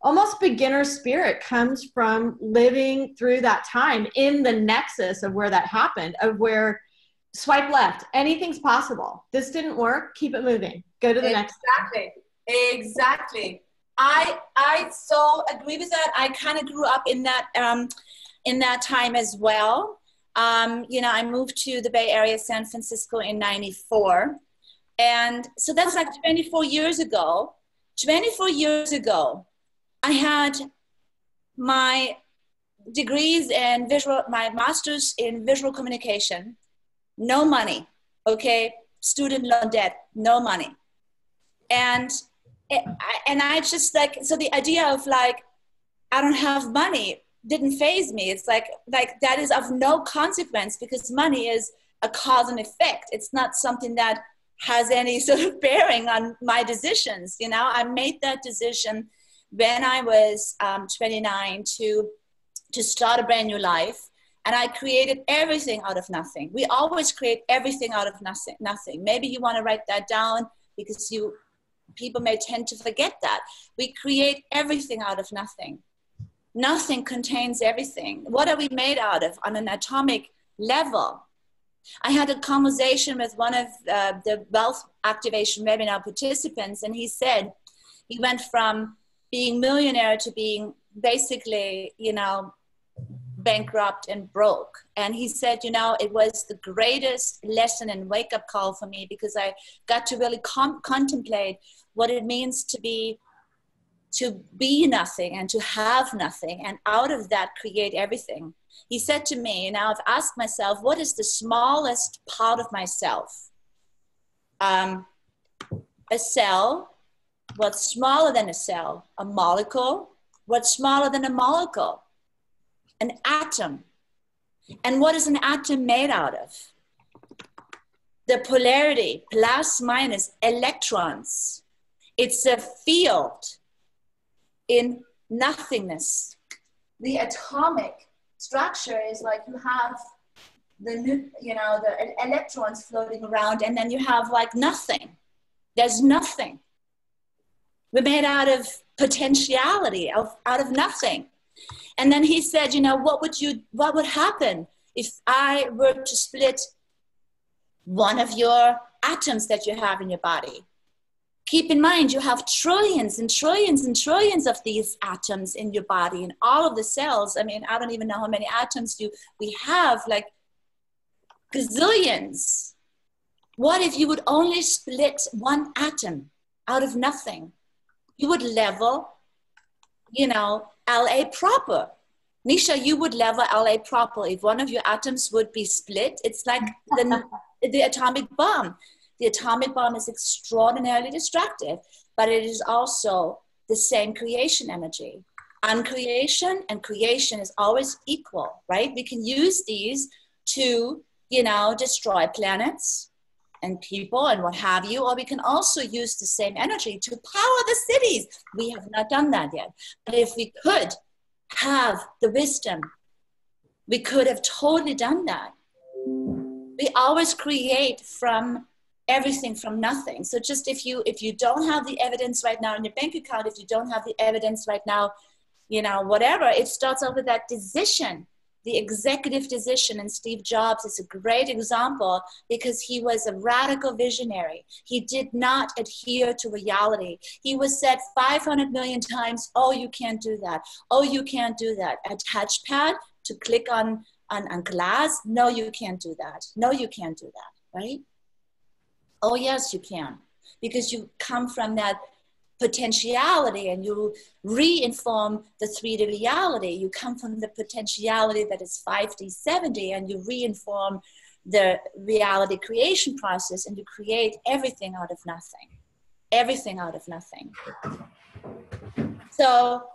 almost beginner spirit comes from living through that time in the nexus of where that happened, of where swipe left, anything's possible. This didn't work, keep it moving. Go to the next. Exactly. I so agree with that. I kind of grew up in that time as well. You know, I moved to the Bay Area, San Francisco in 94. And so that's like 24 years ago. 24 years ago, I had my degrees in my master's in visual communication, no money, okay? Student loan debt, no money. And I just like, so the idea of like, I don't have money didn't faze me. It's like that is of no consequence because money is a cause and effect. It's not something that has any sort of bearing on my decisions. You know, I made that decision when I was 29 to start a brand new life. And I created everything out of nothing. We always create everything out of nothing. Maybe you want to write that down because people may tend to forget that. We create everything out of nothing. Nothing contains everything. What are we made out of on an atomic level? I had a conversation with one of the wealth activation webinar participants, and he said he went from being millionaire to being basically, bankrupt and broke. And he said, it was the greatest lesson and wake-up call for me, because I got to really contemplate what it means to be nothing and to have nothing, and out of that create everything. He said to me, now I've asked myself, what is the smallest part of myself? A cell. What's smaller than a cell? A molecule. What's smaller than a molecule? An atom. And what is an atom made out of? The polarity, plus minus electrons. It's a field in nothingness. The atomic structure is like you have the electrons floating around, and then you have like nothing. There's nothing. We're made out of potentiality, out of nothing. And then he said, what would happen if I were to split one of your atoms that you have in your body? Keep in mind, you have trillions and trillions and trillions of these atoms in your body, and all of the cells. I mean, I don't even know how many atoms we have, like gazillions. What if you would only split one atom out of nothing? You would level, LA proper. Nisha, you would level LA proper if one of your atoms would be split. It's like the atomic bomb. The atomic bomb is extraordinarily destructive, but it is also the same creation energy. Uncreation and creation is always equal, right? We can use these to, destroy planets and people and what have you, or we can also use the same energy to power the cities. We have not done that yet. But if we could have the wisdom, we could have totally done that. We always create from everything from nothing. So just if you don't have the evidence right now in your bank account, if you don't have the evidence right now, whatever, it starts off with that decision. The executive decision, and Steve Jobs is a great example because he was a radical visionary. He did not adhere to reality. He was said 500 million times, oh, you can't do that. Oh, you can't do that. A touchpad to click on glass? No, you can't do that. No, you can't do that, right? Oh, yes, you can. Because you come from that potentiality and you re-inform the 3D reality. You come from the potentiality that is 5D, 7D, and you re-inform the reality creation process, and you create everything out of nothing. Everything out of nothing. So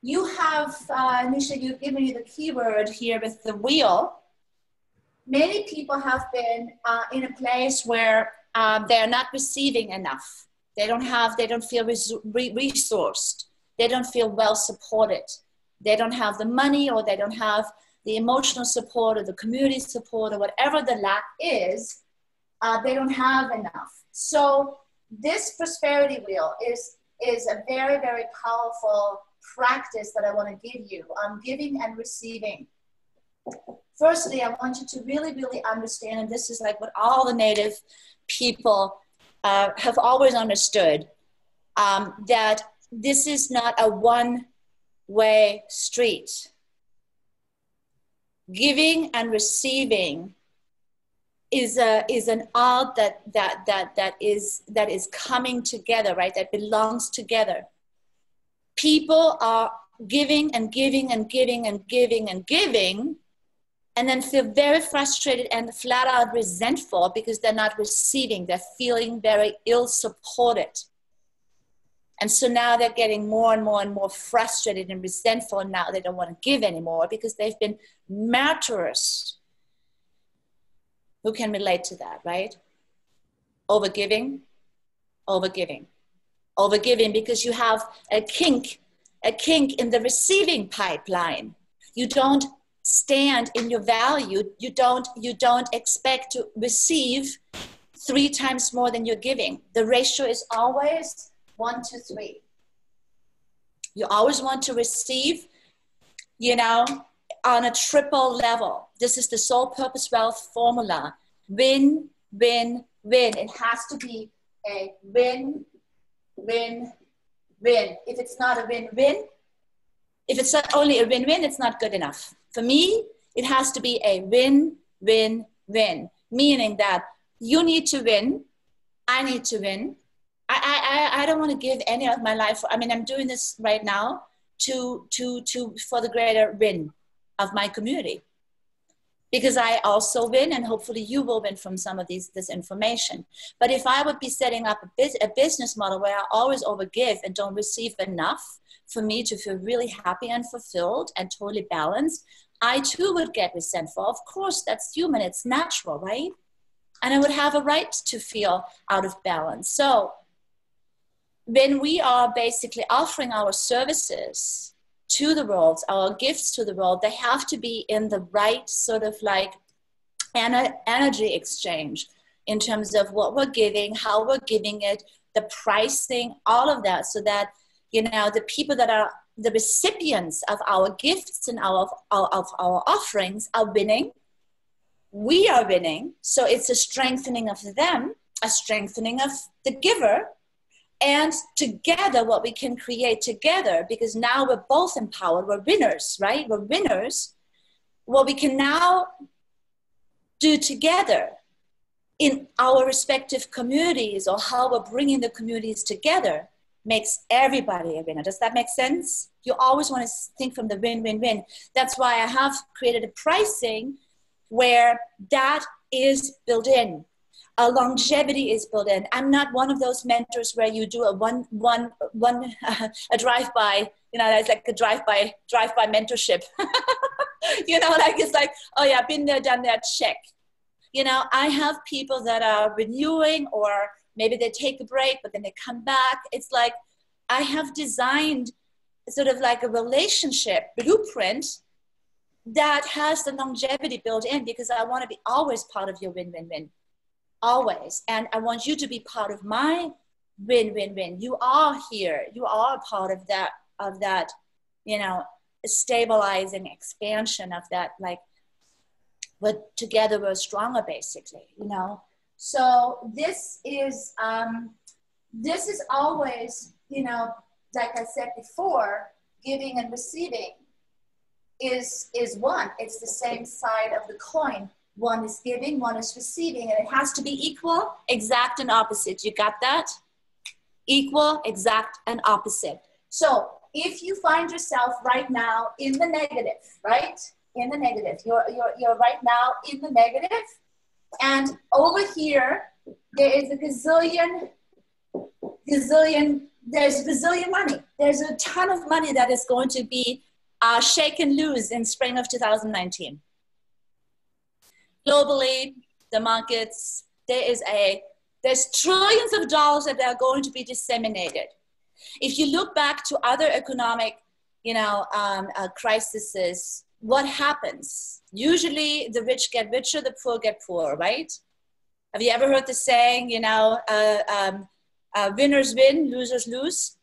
you have, Nisha, you've given me the keyword here with the wheel. Many people have been in a place where they're not receiving enough. They don't feel resourced. They don't feel well supported. They don't have the money, or they don't have the emotional support or the community support, or whatever the lack is, they don't have enough. So this prosperity wheel is a very, very powerful practice that I want to give you on giving and receiving. Firstly, I want you to really, really understand, and this is like what all the native people have always understood, that this is not a one-way street. Giving and receiving is an art that is coming together, right? That belongs together. People are giving and giving and giving and giving and giving, and then feel very frustrated and flat out resentful because they're not receiving. They're feeling very ill-supported. And so now they're getting more and more and more frustrated and resentful, and now they don't want to give anymore because they've been martyrs. Who can relate to that, right? Overgiving, overgiving. overgiving because you have a kink in the receiving pipeline. You don't stand in your value. You don't expect to receive 3 times more than you're giving. The ratio is always 1 to 3. You always want to receive, you know, on a triple level. This is the soul purpose wealth formula. Win, win, win. It has to be a win, win, win. If it's not a win-win, if it's not only a win-win, it's not good enough. For me, it has to be a win, win, win. Meaning that you need to win, I need to win. I don't want to give any of my life. I mean, I'm doing this right now for the greater win of my community. Because I also win, and hopefully you will win from some of this information. But if I would be setting up a business model where I always overgive and don't receive enough for me to feel really happy and fulfilled and totally balanced, I too would get resentful. Of course, that's human, it's natural, right? And I would have a right to feel out of balance. So when we are basically offering our services to the world, our gifts to the world, they have to be in the right sort of like energy exchange in terms of what we're giving, how we're giving it, the pricing, all of that, so that, you know, the people that are the recipients of our gifts and of our offerings are winning. We are winning. So it's a strengthening of them, a strengthening of the giver. And together, what we can create together, because now we're both empowered, we're winners, right? We're winners. What we can now do together in our respective communities, or how we're bringing the communities together, makes everybody a winner. Does that make sense? You always want to think from the win-win-win. That's why I have created a pricing where that is built in. A longevity is built in. I'm not one of those mentors where you do a drive-by, you know, it's like a drive-by mentorship. You know, like it's like, oh yeah, been there, done that, check. You know, I have people that are renewing, or maybe they take a break, but then they come back. It's like, I have designed sort of like a relationship blueprint that has the longevity built in, because I want to be always part of your win-win-win. Always. And I want you to be part of my win-win-win. You are here. You are a part of that, you know, stabilizing expansion of that, like, but together we're stronger, basically, you know. So this is always, you know, like I said before, giving and receiving is one. It's the same side of the coin. One is giving, one is receiving, and it has to be equal, exact, and opposite. You got that? Equal, exact, and opposite. So if you find yourself right now in the negative, right? In the negative, you're right now in the negative, and over here there is a gazillion. There's a gazillion money. There's a ton of money that is going to be shaken loose in spring of 2019. Globally, the markets, there's trillions of dollars that are going to be disseminated. If you look back to other economic, you know, crises, what happens? Usually the rich get richer, the poor get poorer, right? Have you ever heard the saying, you know, winners win, losers lose?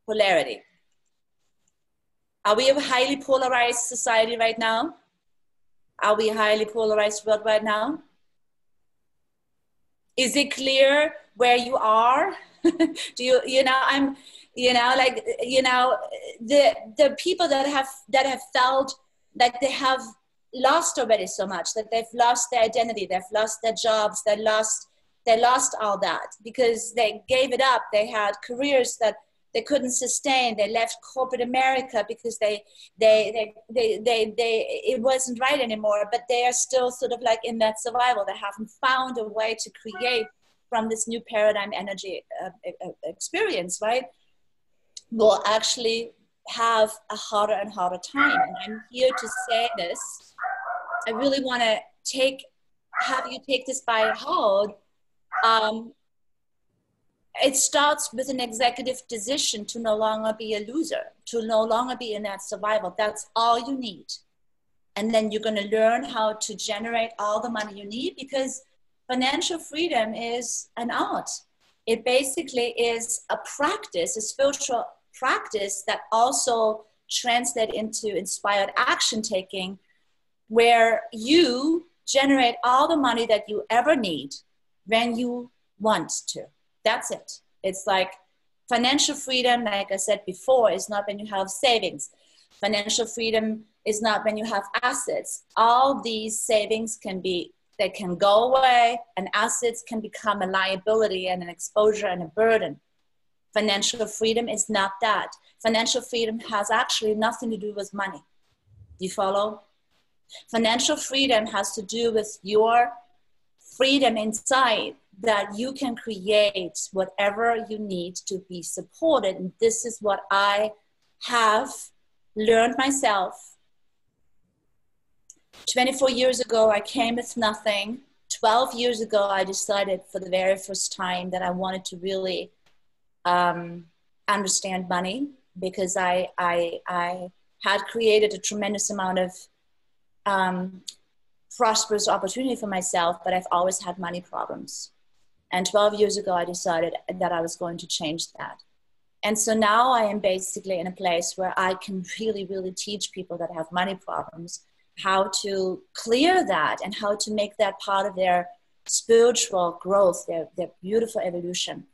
Polarity. Are we a highly polarized society right now? Are we a highly polarized world right now? Is it clear where you are? Do you know, I'm, you know, like, you know, the people that have felt like they have lost already so much, that they've lost their identity, they've lost their jobs, they lost all that because they gave it up. They had careers that they couldn't sustain. They left corporate America because it wasn't right anymore, but they are still sort of like in that survival. They haven't found a way to create from this new paradigm energy experience, right? Will actually have a harder and harder time. And I'm here to say this. I really want to have you take this by heart. it starts with an executive decision to no longer be a loser, to no longer be in that survival. That's all you need. And then you're going to learn how to generate all the money you need, because financial freedom is an art. It basically is a practice, a spiritual practice that also translates into inspired action taking, where you generate all the money that you ever need when you want to. That's it. It's like financial freedom, like I said before, is not when you have savings. Financial freedom is not when you have assets. All these savings they can go away, and assets can become a liability and an exposure and a burden. Financial freedom is not that. Financial freedom has actually nothing to do with money. Do you follow? Financial freedom has to do with your freedom inside, that you can create whatever you need to be supported. And this is what I have learned myself. 24 years ago, I came with nothing. 12 years ago, I decided for the very first time that I wanted to really understand money, because I had created a tremendous amount of prosperous opportunity for myself, but I've always had money problems. And 12 years ago, I decided that I was going to change that. And so now I am basically in a place where I can really, really teach people that have money problems how to clear that and how to make that part of their spiritual growth, their beautiful evolution.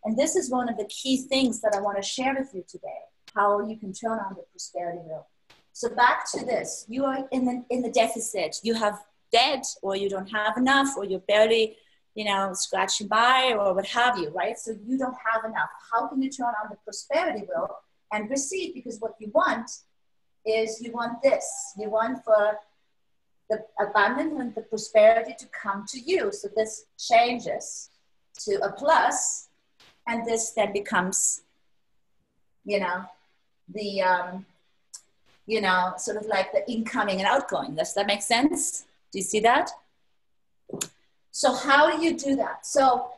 And this is one of the key things that I want to share with you today, how you can turn on the prosperity wheel. So back to this, you are in the deficit. You have debt, or you don't have enough, or you're barely, scratching by, or what have you, right? So you don't have enough. How can you turn on the prosperity wheel and receive? Because what you want is, you want this. You want for the abundance and the prosperity to come to you. So this changes to a plus, and this then becomes, sort of like the incoming and outgoing. Does that make sense? Do you see that? So how do you do that? So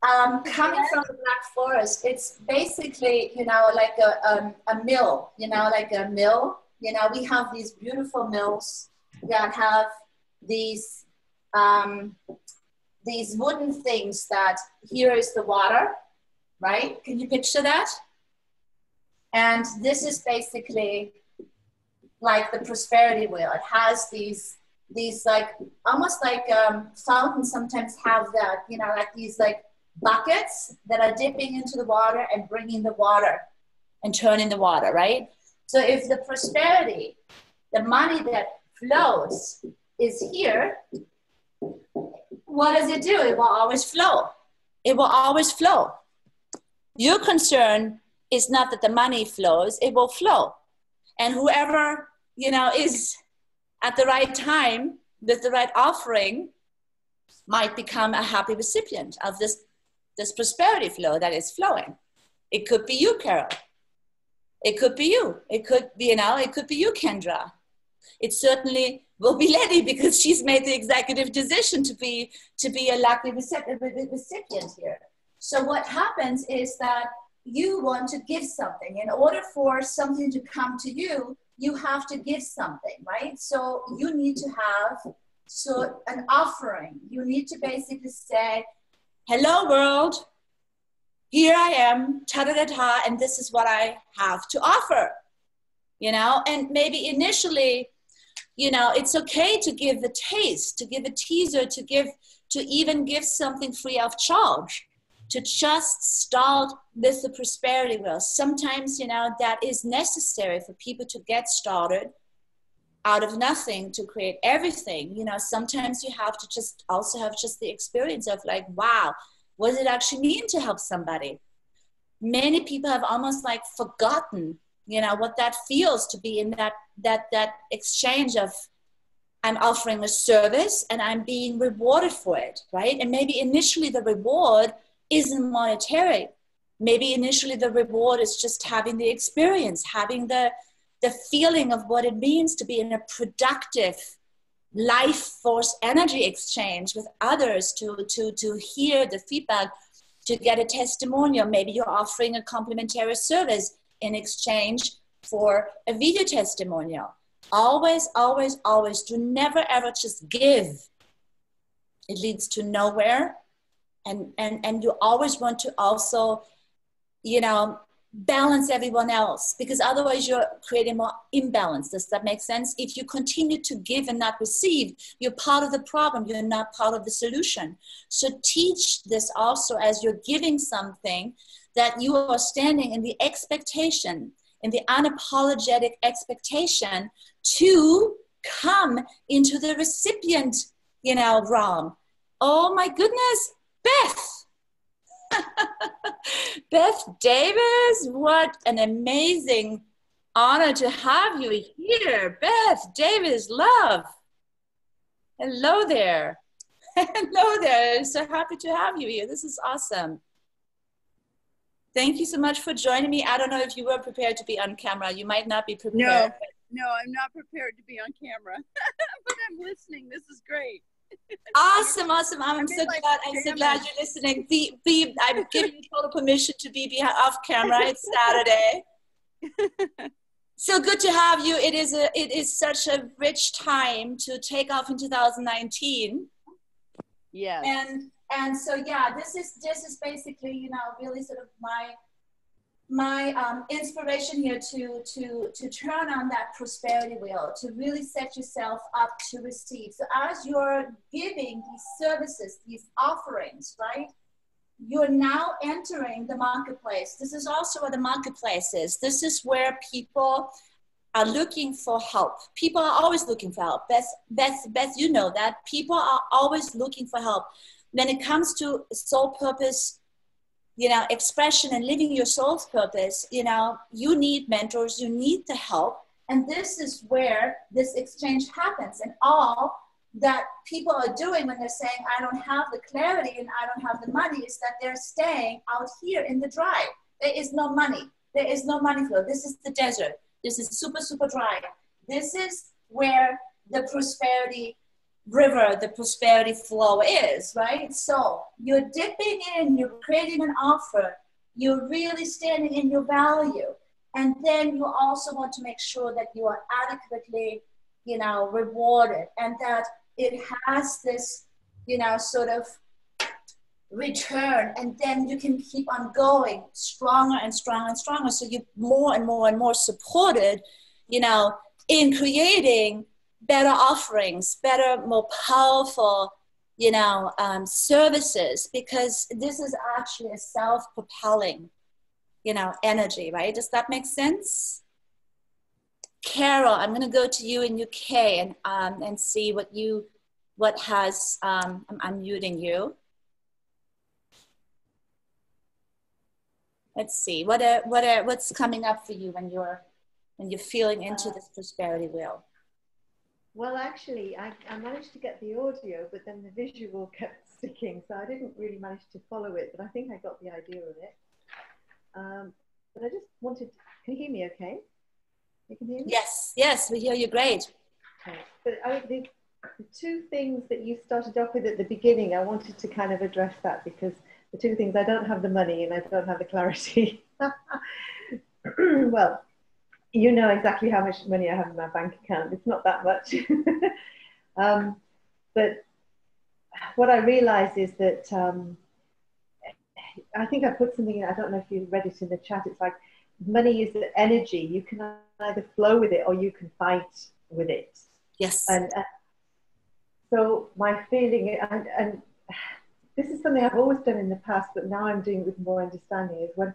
coming from the Black Forest, it's basically, like a mill, like a mill. We have these beautiful mills that have these wooden things that, here is the water, right? Can you picture that? And this is basically like the prosperity wheel. It has these like, almost like fountains sometimes have that, like these like buckets that are dipping into the water and bringing the water and turning the water, right? So if the prosperity, the money that flows is here, what does it do? It will always flow. It will always flow. Your concern is not that the money flows, it will flow. And whoever, is at the right time with the right offering might become a happy recipient of this prosperity flow that is flowing. It could be you, Carol. It could be you. It could be, it could be you, Kendra. It certainly will be Letty, because she's made the executive decision to be a lucky recipient here. So what happens is that you want to give something. In order for something to come to you, you have to give something, right? So you need to have an offering. You need to basically say, hello world, here I am, ta-da-da-da, and this is what I have to offer, and maybe initially, it's okay to give a taste, to give a teaser, to even give something free of charge, to just start with the prosperity wheel. Sometimes, that is necessary for people to get started out of nothing to create everything. Sometimes you have to just also have just the experience of like, wow, what does it actually mean to help somebody? Many people have almost like forgotten, what that feels to be in that exchange of, I'm offering a service and I'm being rewarded for it, right? And maybe initially the reward isn't monetary. Maybe initially the reward is just having the experience, having the feeling of what it means to be in a productive life force energy exchange with others, to hear the feedback to get a testimonial. Maybe you're offering a complimentary service in exchange for a video testimonial. Always, always, always do never ever just give. It leads to nowhere. And you always want to also, you know, balance everyone else, because otherwise you're creating more imbalance. Does that make sense? If you continue to give and not receive, you're part of the problem. You're not part of the solution. So teach this also as you're giving something, that you are standing in the expectation, in the unapologetic expectation to come into the recipient, you know, realm. Oh my goodness, Beth. Beth Davis, what an amazing honor to have you here. Beth Davis, love. Hello there. Hello there. So happy to have you here. This is awesome. Thank you so much for joining me. I don't know if you were prepared to be on camera. You might not be prepared. No, I'm not prepared to be on camera, but I'm listening. This is great. Awesome, awesome. I'm so glad. I'm so glad you're listening. I'm giving you total permission to be off camera. It's Saturday. So good to have you. It is such a rich time to take off in 2019. Yes. And so yeah, this is basically, you know, really sort of my inspiration here to turn on that prosperity wheel, to really set yourself up to receive. So as you're giving these services, these offerings, right, you're now entering the marketplace. This is also what the marketplace is. This is where people are looking for help. People are always looking for help. Beth, you know that. People are always looking for help. When it comes to soul purpose, you know, expression and living your soul's purpose, you know, you need mentors, you need the help. And this is where this exchange happens. And all that people are doing when they're saying, I don't have the clarity and I don't have the money, is that they're staying out here in the dry. There is no money. There is no money flow. This is the desert. This is super, super dry. This is where the prosperity river, the prosperity flow is, right? So you're dipping in, you're creating an offer, you're really standing in your value. And then you also want to make sure that you are adequately, you know, rewarded, and that it has this, you know, sort of return, and then you can keep on going stronger and stronger and stronger. So you're more and more and more supported, you know, in creating better offerings, better, more powerful, you know, services, because this is actually a self-propelling, you know, energy, right? Does that make sense? Carol, I'm going to go to you in UK and see what has, I'm unmuting you. Let's see, what's coming up for you when you're feeling into this prosperity wheel? Well, actually, I managed to get the audio, but then the visual kept sticking, so I didn't really manage to follow it, but I think I got the idea of it. But I just wanted, can you hear me okay? You can hear me? Yes, yes, we hear you great. Okay. But the two things that you started off with at the beginning, I wanted to kind of address that, because the two things, I don't have the money and I don't have the clarity. Well, you know exactly how much money I have in my bank account. It's not that much. But what I realized is that I think I put something in, I don't know if you read it in the chat. It's like, money is the energy. You can either flow with it or you can fight with it. Yes. And so my feeling, and this is something I've always done in the past, but now I'm doing it with more understanding, is when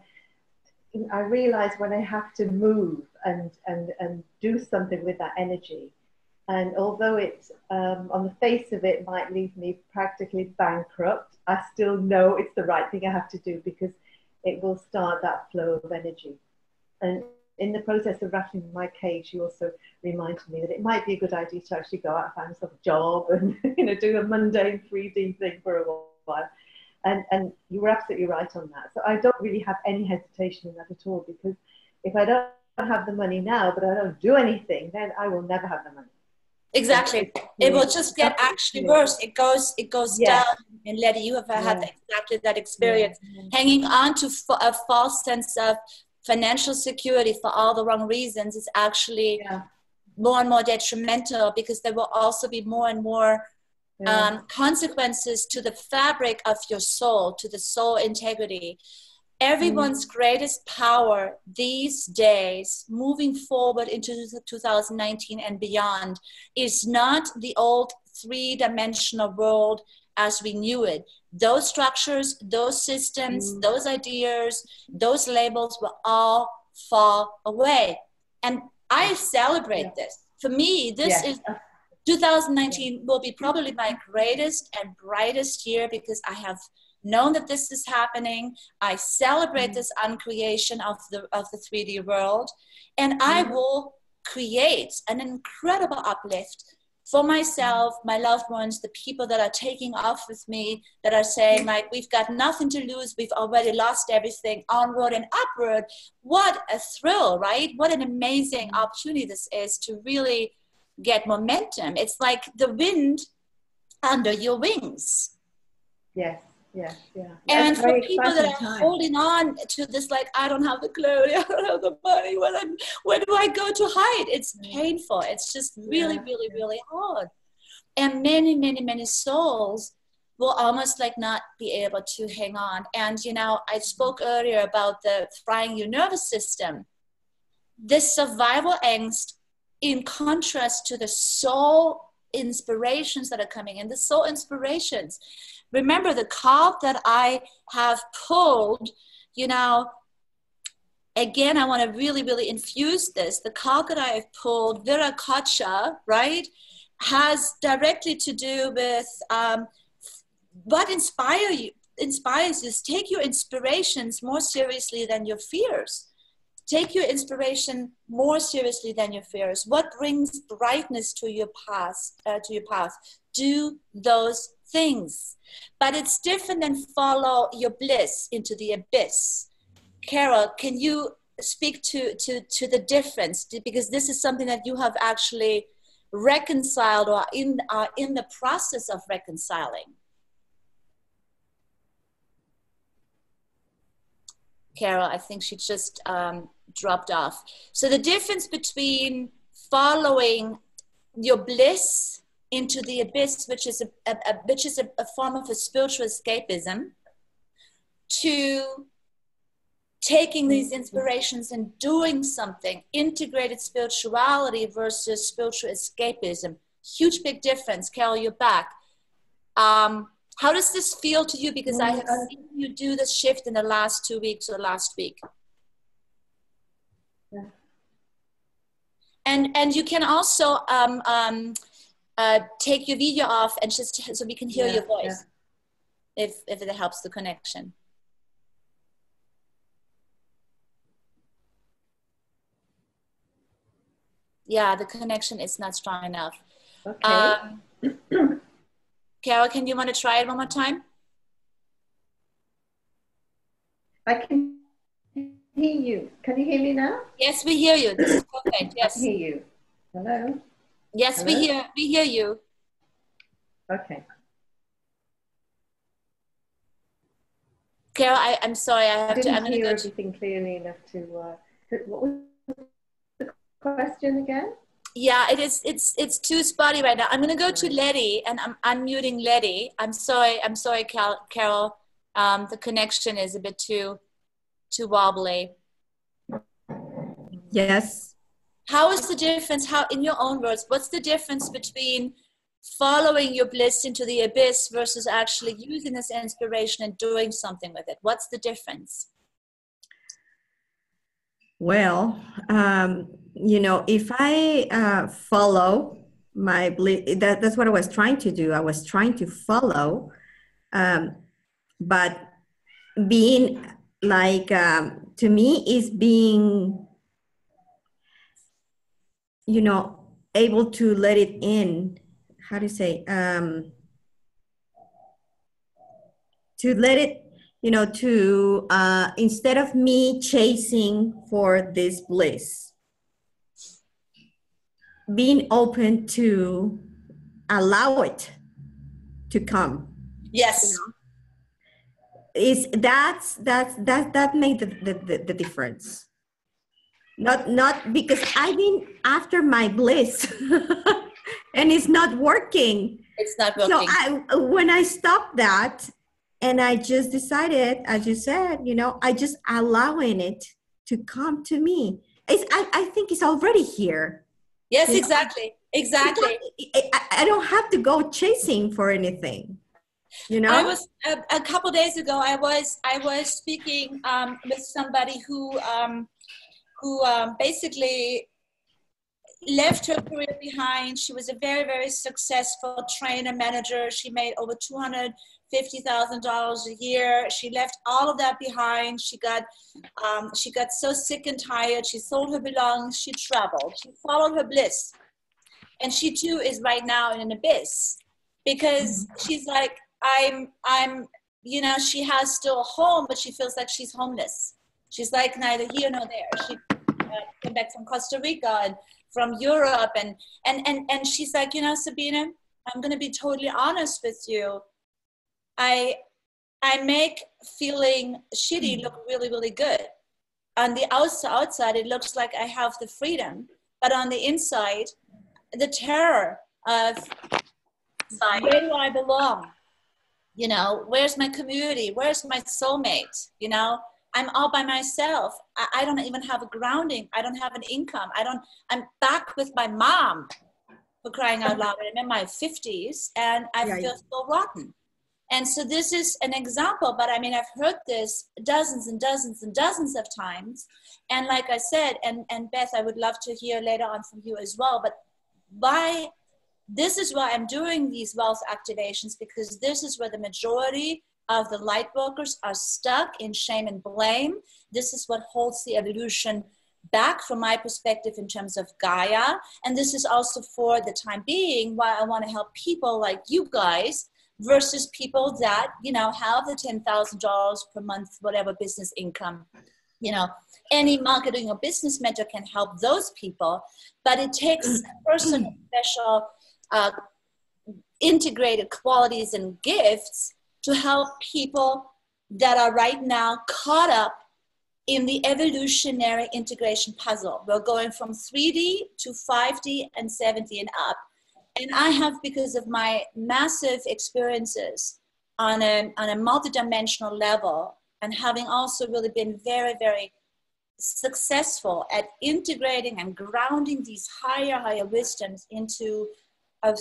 I realize when I have to move and do something with that energy. And although it, on the face of it, might leave me practically bankrupt, I still know it's the right thing I have to do, because it will start that flow of energy. And in the process of rattling my cage, you also reminded me that it might be a good idea to actually go out and find myself a job and, you know, do a mundane 3D thing for a while. And you were absolutely right on that. So I don't really have any hesitation in that at all, because if I don't have the money now, but I don't do anything, then I will never have the money. Exactly. It will just get actually worse. It goes Yes. down. And Letty, you have had Yeah. exactly that experience. Yeah. Hanging on to a false sense of financial security for all the wrong reasons is actually Yeah. more and more detrimental, because there will also be more and more consequences to the fabric of your soul, to the soul integrity. Everyone's greatest power these days, moving forward into 2019 and beyond, is not the old three-dimensional world as we knew it. Those structures, those systems, those ideas, those labels will all fall away. And I celebrate this. For me, this is 2019 will be probably my greatest and brightest year, because I have known that this is happening. I celebrate this uncreation of the 3D world, and I will create an incredible uplift for myself, my loved ones, the people that are taking off with me, that are saying, like, we've got nothing to lose, we've already lost everything, onward and upward. What a thrill, right? What an amazing opportunity this is to really get momentum. It's like the wind under your wings. Yes. Yeah. And for people that are holding on to this, like, I don't have the clothes, I don't have the money, where do I go to hide? It's painful. It's just really, really, really hard. And many, many, many souls will almost like not be able to hang on. And, you know, I spoke earlier about the frying your nervous system. This survival angst, in contrast to the soul inspirations that are coming in, the soul inspirations. Remember, the card that I have pulled, you know, again, I want to really, really infuse this. The card that I have pulled, Viracocha, right, has directly to do with what inspires you. Take your inspirations more seriously than your fears. Take your inspiration more seriously than your fears. What brings brightness to your path? Do those things. But it's different than follow your bliss into the abyss. Carol, can you speak to the difference? Because this is something that you have actually reconciled, or in the process of reconciling. Carol, I think she just dropped off. So the difference between following your bliss into the abyss, which is a form of a spiritual escapism, to taking these inspirations and doing something, integrated spirituality versus spiritual escapism. Huge, big difference. Carol, you're back. How does this feel to you? Because I have seen you do this shift in the last 2 weeks or last week. Yeah. And you can also take your video off and just so we can hear your voice, if it helps the connection. Yeah, the connection is not strong enough. Okay. Carol, can you want to try it one more time? I can hear you. Can you hear me now? Yes, we hear you. This is perfect. Yes. I can hear you. Hello? Yes, Hello? we hear you. Okay. Carol, I'm sorry. I didn't hear everything clearly enough to. What was the question again? Yeah, it's too spotty right now. I'm gonna go to Letty, and I'm unmuting Letty. I'm sorry, Carol. The connection is a bit too wobbly. Yes. How is the difference? How, in your own words, what's the difference between following your bliss into the abyss versus actually using this inspiration and doing something with it? What's the difference? Well, you know, if I follow my bliss, that's what I was trying to do. I was trying to follow, but being like, to me, is being, you know, able to let it in. How do you say? To let it, you know, to instead of me chasing for this bliss, being open to allow it to come. Yes. Is that made the difference. Not because I've been after my bliss and it's not working. It's not working. So when I stopped that and I just decided, as you said, I just allowing it to come to me. I think it's already here. Yes, exactly. Exactly. I don't have to go chasing for anything. I was a couple days ago. I was speaking with somebody who basically left her career behind. She was a very, very successful trainer manager. She made over $250,000 a year. She left all of that behind. She got so sick and tired. She sold her belongings. She traveled. She followed her bliss, and she too is right now in an abyss because she's like, she has still a home, but she feels like she's homeless. She's like neither here nor there. She came back from Costa Rica and from Europe, and she's like, Sabina, I'm going to be totally honest with you. I make feeling shitty look really, really good. On the outside, it looks like I have the freedom, but on the inside, the terror of where do I belong? Where's my community? Where's my soulmate? I'm all by myself. I don't even have a grounding. I don't have an income. I'm back with my mom, for crying out loud. I'm in my 50s and I feel so rotten. And so this is an example, but I've heard this dozens and dozens and dozens of times. And like I said, and Beth, I would love to hear later on from you as well, but this is why I'm doing these wealth activations, because this is where the majority of the light workers are stuck in shame and blame. This is what holds the evolution back from my perspective in terms of Gaia. And this is also for the time being why I want to help people like you guys versus people that, have the $10,000 per month, whatever business income. Any marketing or business mentor can help those people, but it takes a person with special integrated qualities and gifts to help people that are right now caught up in the evolutionary integration puzzle. We're going from 3D to 5D and 7D and up. And I have, because of my massive experiences on a multidimensional level, and having also really been very, very successful at integrating and grounding these higher wisdoms into a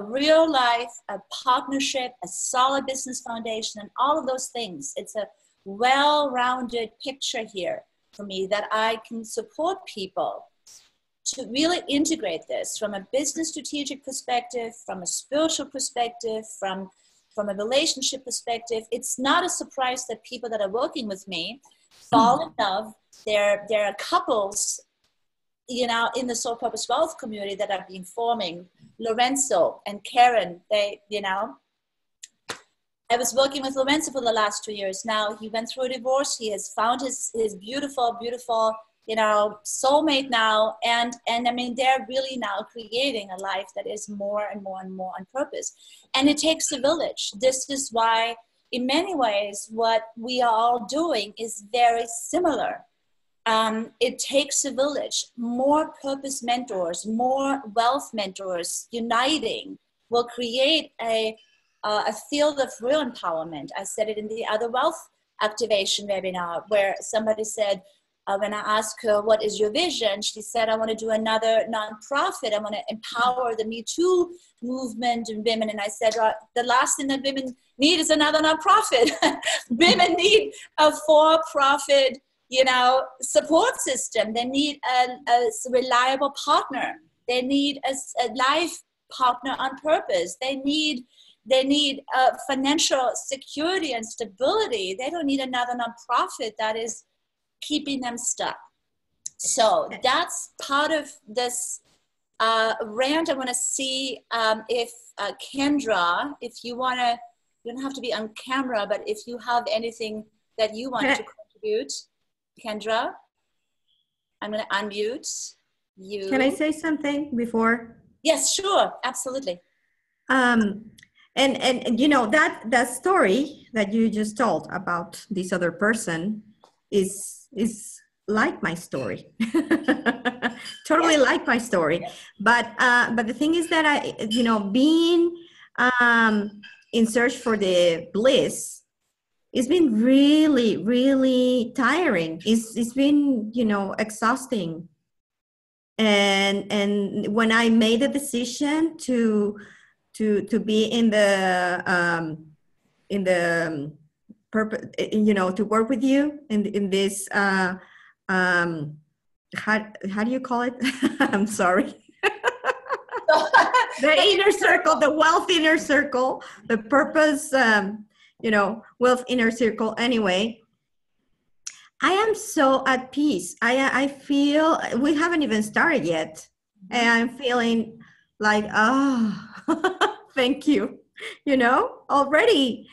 real life, a partnership, a solid business foundation, and all of those things. It's a well-rounded picture here for me that I can support people to really integrate this from a business strategic perspective, from a spiritual perspective, from a relationship perspective. It's not a surprise that people that are working with me fall in love. There are couples, in the Soul Purpose Wealth community that have been forming. Lorenzo and Karen, I was working with Lorenzo for the last 2 years now. He went through a divorce. He has found his beautiful, beautiful, soulmate now. And they're really now creating a life that is more and more and more on purpose. And it takes a village. This is why, in many ways, what we are all doing is very similar. It takes a village. More purpose mentors, more wealth mentors uniting will create a field of real empowerment. I said it in the other wealth activation webinar, where somebody said, when I asked her, what is your vision? She said, I want to do another nonprofit. I want to empower the Me Too movement and women. And I said, the last thing that women need is another nonprofit. Women need a for-profit, support system. They need a reliable partner. They need a life partner on purpose. They need financial security and stability. They don't need another nonprofit that is keeping them stuck. So that's part of this rant. I want to see if Kendra, if you want to, you don't have to be on camera, but if you have anything that you want to contribute. Kendra, I'm going to unmute. you. Can I say something before? Yes, sure, absolutely. And you know that story that you just told about this other person is like my story. Totally like my story. But the thing is that being in search for the bliss, it's been really, really tiring. It's been, exhausting. And when I made a decision to be in the purpose, to work with you in this how do you call it? I'm sorry. The inner circle, the wealth inner circle, the purpose, wealth inner circle. Anyway, I am so at peace. I feel we haven't even started yet, and I'm feeling like, thank you, already,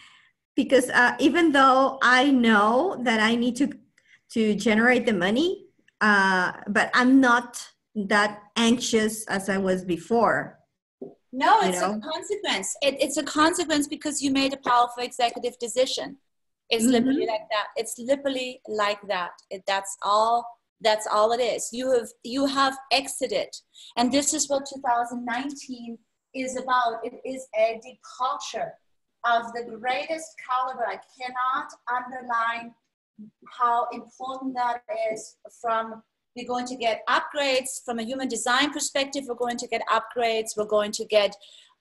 because even though I know that I need to generate the money, but I'm not that anxious as I was before. No, it's a consequence. It's a consequence because you made a powerful executive decision. It's literally like that. It's literally like that. That's all it is. You have exited. And this is what 2019 is about. It is a departure of the greatest caliber. I cannot underline how important that is. We're going to get upgrades from a human design perspective. We're going to get upgrades. We're going to get,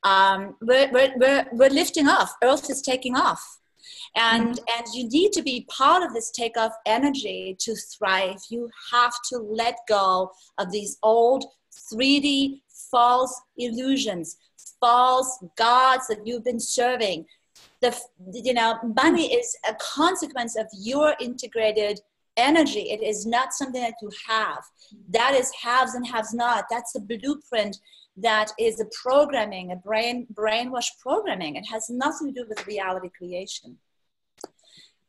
we're lifting off. Earth is taking off. And you need to be part of this takeoff energy to thrive. You have to let go of these old 3D false illusions, false gods that you've been serving. Money is a consequence of your integrated energy. It is not something that you have. That is haves and haves not. That's a blueprint. That is a programming, a brainwash programming. It has nothing to do with reality creation.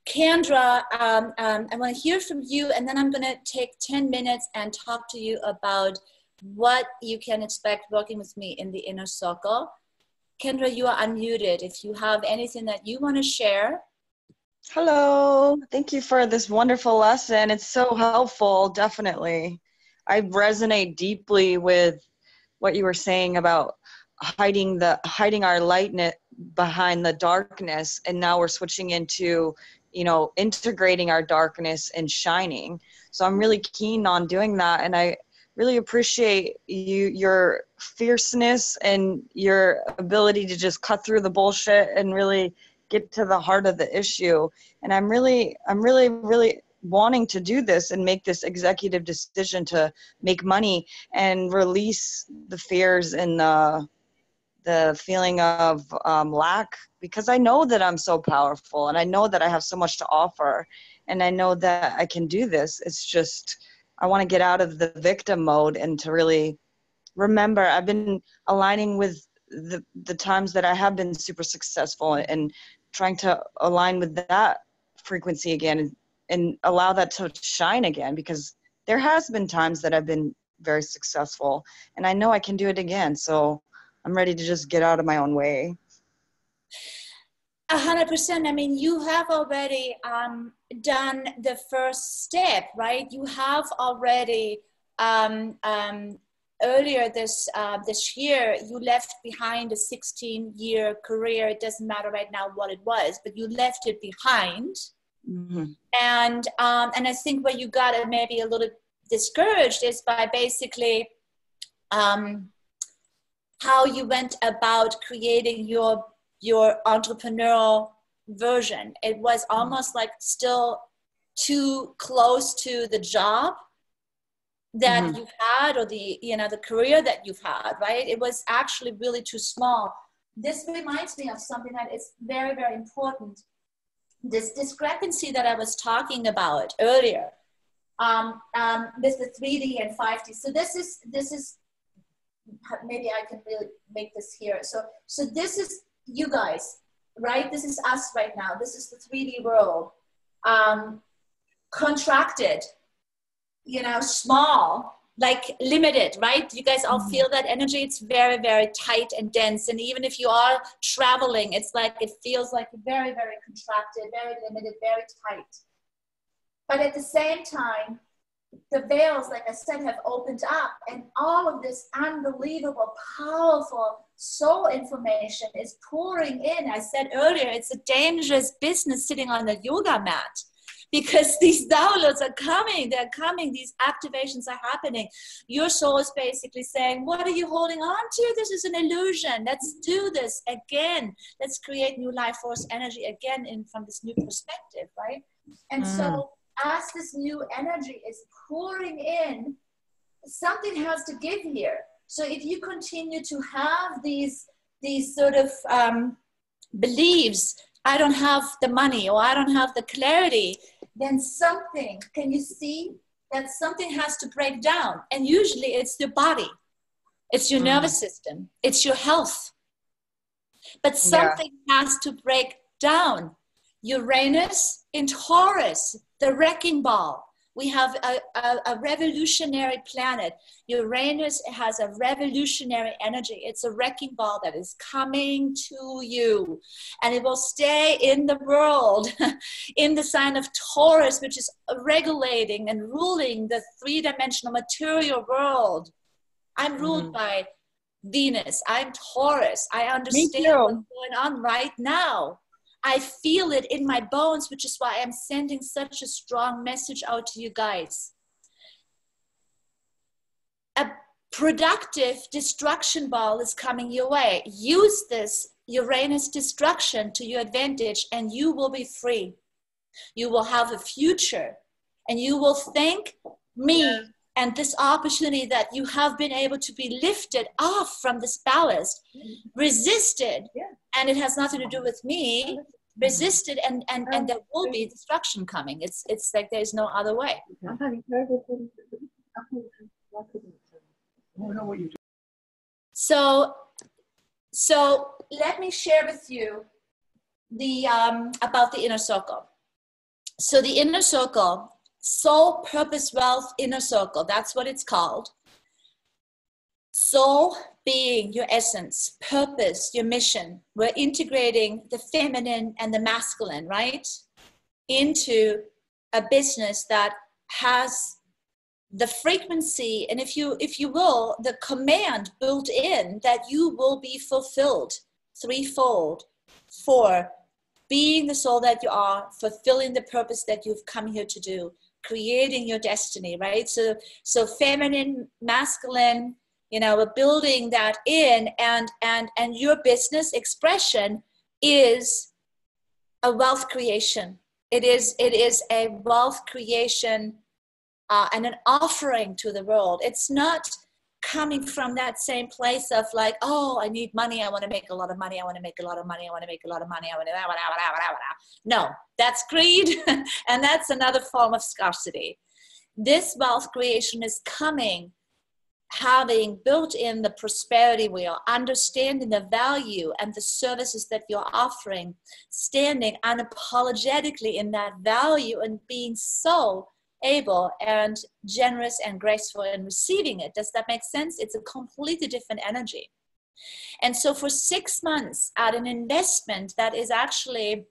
Kendra, I want to hear from you, and then I'm going to take 10 minutes and talk to you about what you can expect working with me in the inner circle. Kendra, you are unmuted. If you have anything that you want to share. Hello. Thank you for this wonderful lesson. It's so helpful, definitely. I resonate deeply with what you were saying about hiding our lightness behind the darkness, and now we're switching into integrating our darkness and shining. So I'm really keen on doing that, and I really appreciate your fierceness and your ability to just cut through the bullshit and really get to the heart of the issue. And I'm really wanting to do this and make this executive decision to make money and release the fears and the feeling of lack, because I know that I'm so powerful and I know that I have so much to offer and I know that I can do this. It's just, I want to get out of the victim mode and to really remember I've been aligning with the times that I have been super successful and trying to align with that frequency again and allow that to shine again, because there has been times that I've been very successful and I know I can do it again. So I'm ready to just get out of my own way. 100%. I mean, you have already done the first step, right? You have already earlier this year, you left behind a 16-year career. It doesn't matter right now what it was, but you left it behind. Mm-hmm. And I think where you got maybe a little discouraged is by basically how you went about creating your entrepreneurial version. It was almost like still too close to the job that you've had, or the career that you've had, right? It was actually really too small. This reminds me of something that is very, very important. This discrepancy that I was talking about earlier with the 3D and 5D. So this is maybe I can really make this here. So this is you guys, right? This is us right now. This is the 3D world, contracted, small, like limited, right? You guys all feel that energy? It's very, very tight and dense. And even if you are traveling, it's like, it feels like very, very contracted, very limited, very tight. But at the same time, the veils, like I said, have opened up, and all of this unbelievable, powerful soul information is pouring in. I said earlier, it's a dangerous business sitting on the yoga mat, because these downloads are coming, they're coming, these activations are happening. Your soul is basically saying, what are you holding on to? This is an illusion. Let's do this again. Let's create new life force energy again from this new perspective, right? And so as this new energy is pouring in, something has to give here. So if you continue to have these sort of beliefs, I don't have the money, or I don't have the clarity, then something, can you see that something has to break down? And usually it's your body, it's your nervous system, it's your health. But something has to break down. Uranus in Taurus, the wrecking ball. We have a revolutionary planet. Uranus has a revolutionary energy. It's a wrecking ball that is coming to you. And it will stay in the world, in the sign of Taurus, which is regulating and ruling the three-dimensional material world. I'm ruled by Venus. I'm Taurus. I understand what's going on right now. I feel it in my bones, which is why I'm sending such a strong message out to you guys. A productive destruction ball is coming your way. Use this Uranus destruction to your advantage, and you will be free. You will have a future, and you will thank me and this opportunity that you have been able to be lifted off from this ballast, resisted, and it has nothing to do with me, resisted, and there will be destruction coming. It's like there's no other way. So let me share with you the about the inner circle. So the inner circle, soul, purpose, wealth, inner circle, that's what it's called. Soul being your essence, purpose, your mission. We're integrating the feminine and the masculine, right? Into a business that has the frequency, and if you will, the command built in that you will be fulfilled threefold for being the soul that you are, fulfilling the purpose that you've come here to do, creating your destiny, right? So feminine, masculine, you know, we're building that in, and your business expression is a wealth creation. It is a wealth creation and an offering to the world. It's not coming from that same place of like, oh, I need money, I want to make a lot of money, I want to make a lot of money, I want to make a lot of money, I want to. No, that's greed, and that's another form of scarcity. This wealth creation is coming, having built in the prosperity wheel, understanding the value and the services that you're offering, standing unapologetically in that value, and being so able and generous and graceful in receiving it. Does that make sense? It's a completely different energy. And so for 6 months at an investment that is actually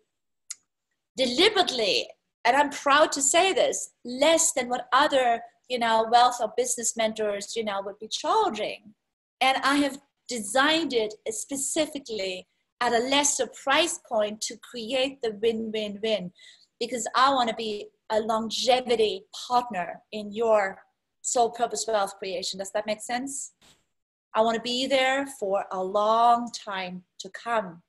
deliberately, and I'm proud to say this, less than what other, you know, wealth or business mentors, you know, would be charging. And I have designed it specifically at a lesser price point to create the win-win-win, because I want to be a longevity partner in your soul purpose wealth creation. Does that make sense? I want to be there for a long time to come.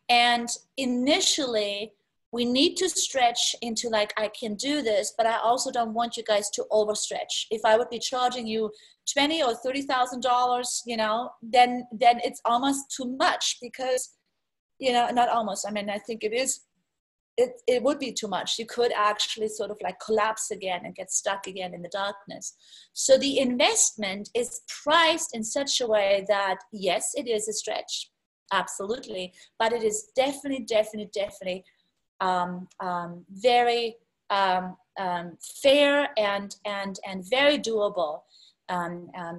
And initially, we need to stretch into like, I can do this, but I also don't want you guys to overstretch. If I would be charging you $20,000 or $30,000, you know, then it's almost too much, because, you know, not almost, I mean, I think it is, it would be too much. You could actually sort of like collapse again and get stuck again in the darkness. So the investment is priced in such a way that, yes, it is a stretch, absolutely, but it is definitely very fair and very doable.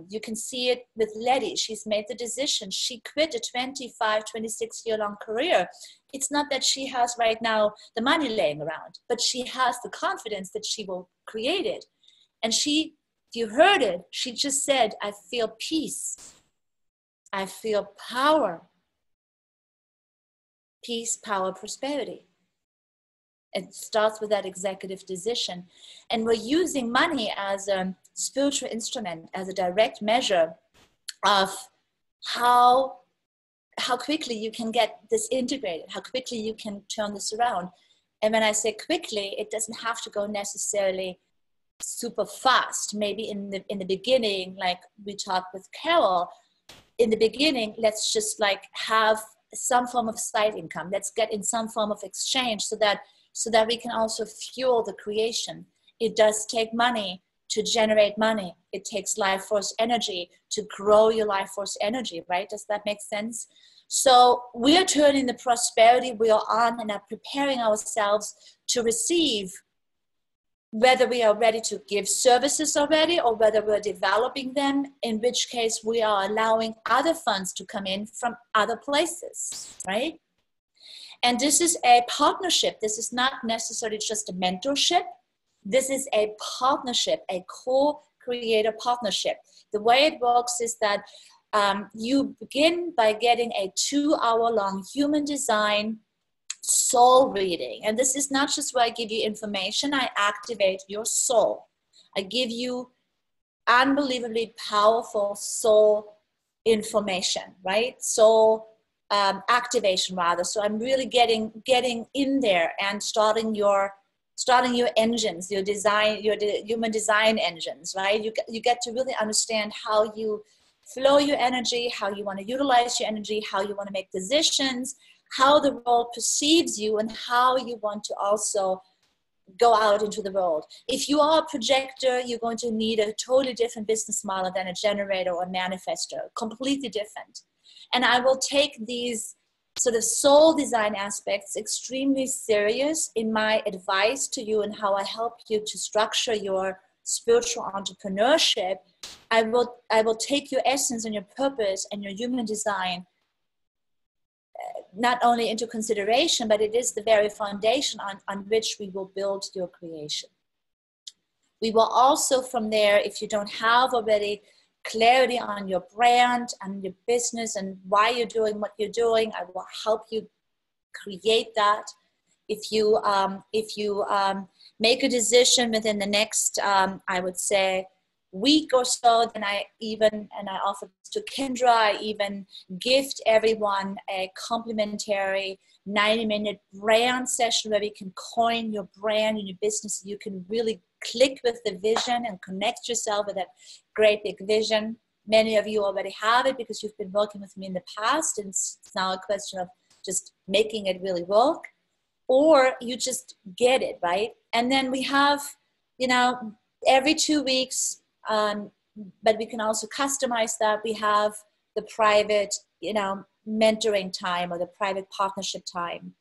You can see it with Letty. She's made the decision. She quit a 25, 26-year-long career. It's not that she has right now the money laying around, but she has the confidence that she will create it. And she, you heard it, she just said, I feel peace. I feel power. Peace, power, prosperity. It starts with that executive decision. And we're using money as a spiritual instrument, as a direct measure of how quickly you can get this integrated, how quickly you can turn this around. And when I say quickly, it doesn't have to go necessarily super fast. Maybe in the beginning, like we talked with Carol, in the beginning, let's just like have some form of side income. Let's get in some form of exchange so that we can also fuel the creation. It does take money to generate money. It takes life force energy to grow your life force energy, right? Does that make sense? So we are turning the prosperity we are on and are preparing ourselves to receive, whether we are ready to give services already or whether we're developing them, in which case we are allowing other funds to come in from other places, right? And this is a partnership. This is not necessarily just a mentorship. This is a partnership, a co-creator partnership. The way it works is that you begin by getting a 2-hour-long human design soul reading. And this is not just where I give you information, I activate your soul. I give you unbelievably powerful soul information, right? Soul activation rather. So I'm really getting in there and starting your engines, your design, your human design engines, right? You get to really understand how you flow your energy, how you want to utilize your energy, how you want to make decisions, how the world perceives you, and how you want to also go out into the world. If you are a projector, you're going to need a totally different business model than a generator or a manifestor, completely different. And I will take these sort of soul design aspects extremely serious in my advice to you and how I help you to structure your spiritual entrepreneurship. I will take your essence and your purpose and your human design not only into consideration, but it is the very foundation on which we will build your creation. We will also from there, if you don't have already clarity on your brand and your business and why you're doing what you're doing, I will help you create that. If you make a decision within the next, I would say, week or so, then I offer to Kendra, I even gift everyone a complimentary 90-minute brand session where we can coin your brand and your business. You can really click with the vision and connect yourself with that great big vision. Many of you already have it because you've been working with me in the past, and it's now a question of just making it really work, or you just get it, right? And then we have, every 2 weeks, but we can also customize that. We have the private, mentoring time or the private partnership time.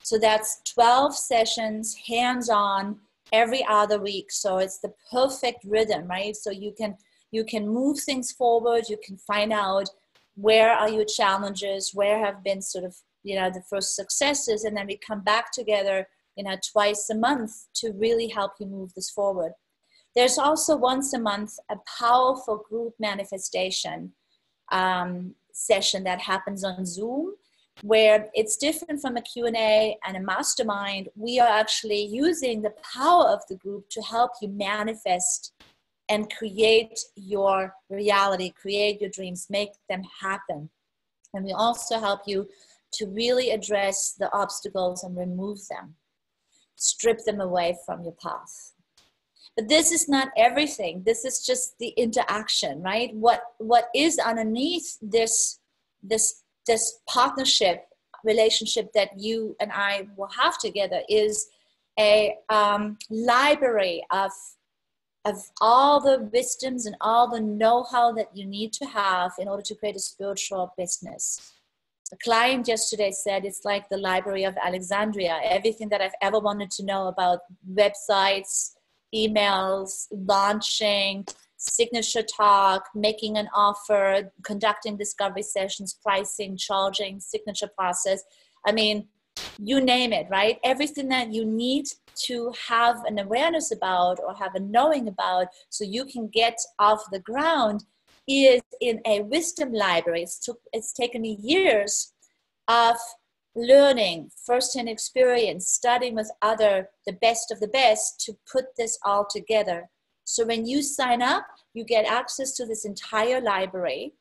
So that's 12 sessions, hands-on, every other week. So it's the perfect rhythm, right? So you can move things forward. You can find out where are your challenges, where have been sort of, the first successes, and then we come back together, twice a month to really help you move this forward. There's also once a month a powerful group manifestation session that happens on Zoom, where it's different from a Q&A and a mastermind. We are actually using the power of the group to help you manifest and create your reality, create your dreams, make them happen. And we also help you to really address the obstacles and remove them, strip them away from your path. But this is not everything. This is just the interaction, right? What is underneath this partnership relationship that you and I will have together is a library of all the wisdoms and all the know-how that you need to have in order to create a spiritual business. A client yesterday said it's like the Library of Alexandria. Everything that I've ever wanted to know about websites, emails, launching, signature talk, making an offer, conducting discovery sessions, pricing, charging, signature process. I mean, you name it, right? Everything that you need to have an awareness about or have a knowing about so you can get off the ground is in a wisdom library. It's taken me years of learning, first-hand experience, studying with the best of the best to put this all together. So when you sign up, you get access to this entire library.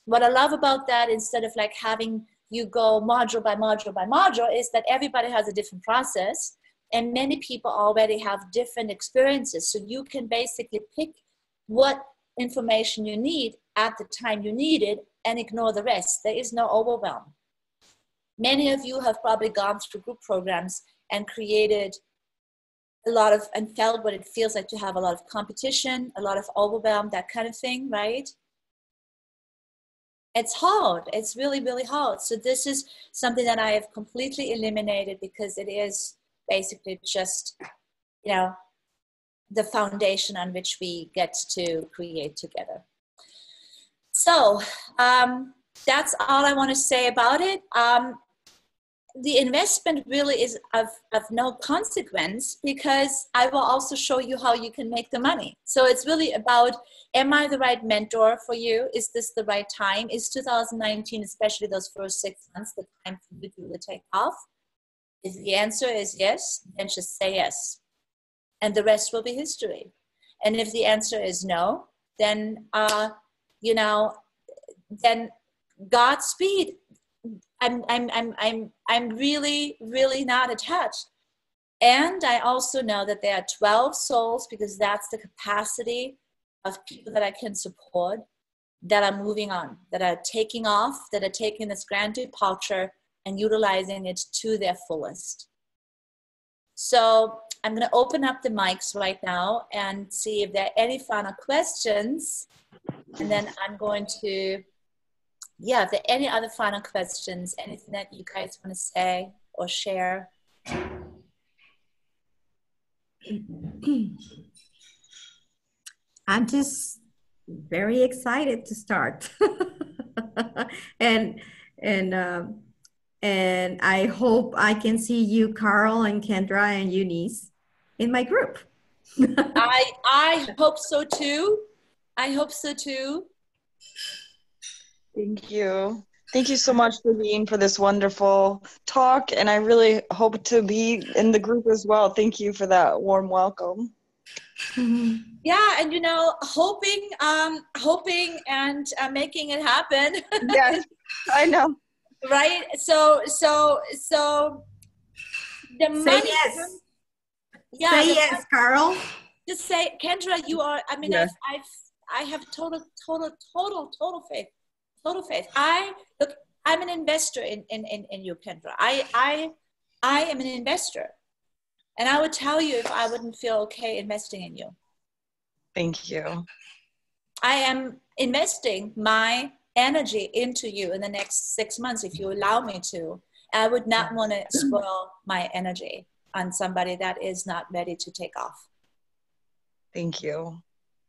What I love about that, instead of like having you go module by module by module, is that everybody has a different process and many people already have different experiences. So you can basically pick what information you need at the time you need it and ignore the rest. There is no overwhelm. Many of you have probably gone through group programs and created and felt what it feels like to have a lot of competition, a lot of overwhelm, that kind of thing, right? It's hard. It's really, really hard. So this is something that I have completely eliminated because it is basically just, the foundation on which we get to create together. So that's all I want to say about it. The investment really is of no consequence because I will also show you how you can make the money. So it's really about, am I the right mentor for you? Is this the right time? Is 2019, especially those first 6 months, the time for you to really take off? If the answer is yes, then just say yes. And the rest will be history. And if the answer is no, then, then Godspeed. I'm really, really not attached. And I also know that there are 12 souls, because that's the capacity of people that I can support, that are moving on, that are taking off, that are taking this grand departure and utilizing it to their fullest. So I'm going to open up the mics right now and see if there are any final questions. And then I'm going to, if there are any other final questions, anything that you guys want to say or share. I'm just very excited to start. and I hope I can see you, Carl and Kendra and Eunice, in my group. I hope so too. I hope so too. Thank you. Thank you so much, Sabine, for this wonderful talk. And I really hope to be in the group as well. Thank you for that warm welcome. Yeah, and hoping and making it happen. Yes, I know. Right. So the money. Say yes. Yeah. Say yes, Carl. Just say, Kendra, you are. I mean, yes. I have total faith. Total faith. I'm an investor in you, Kendra. I am an investor. And I would tell you if I wouldn't feel okay investing in you. Thank you. I am investing my energy into you in the next 6 months, if you allow me to. I would not want to spoil my energy on somebody that is not ready to take off. Thank you.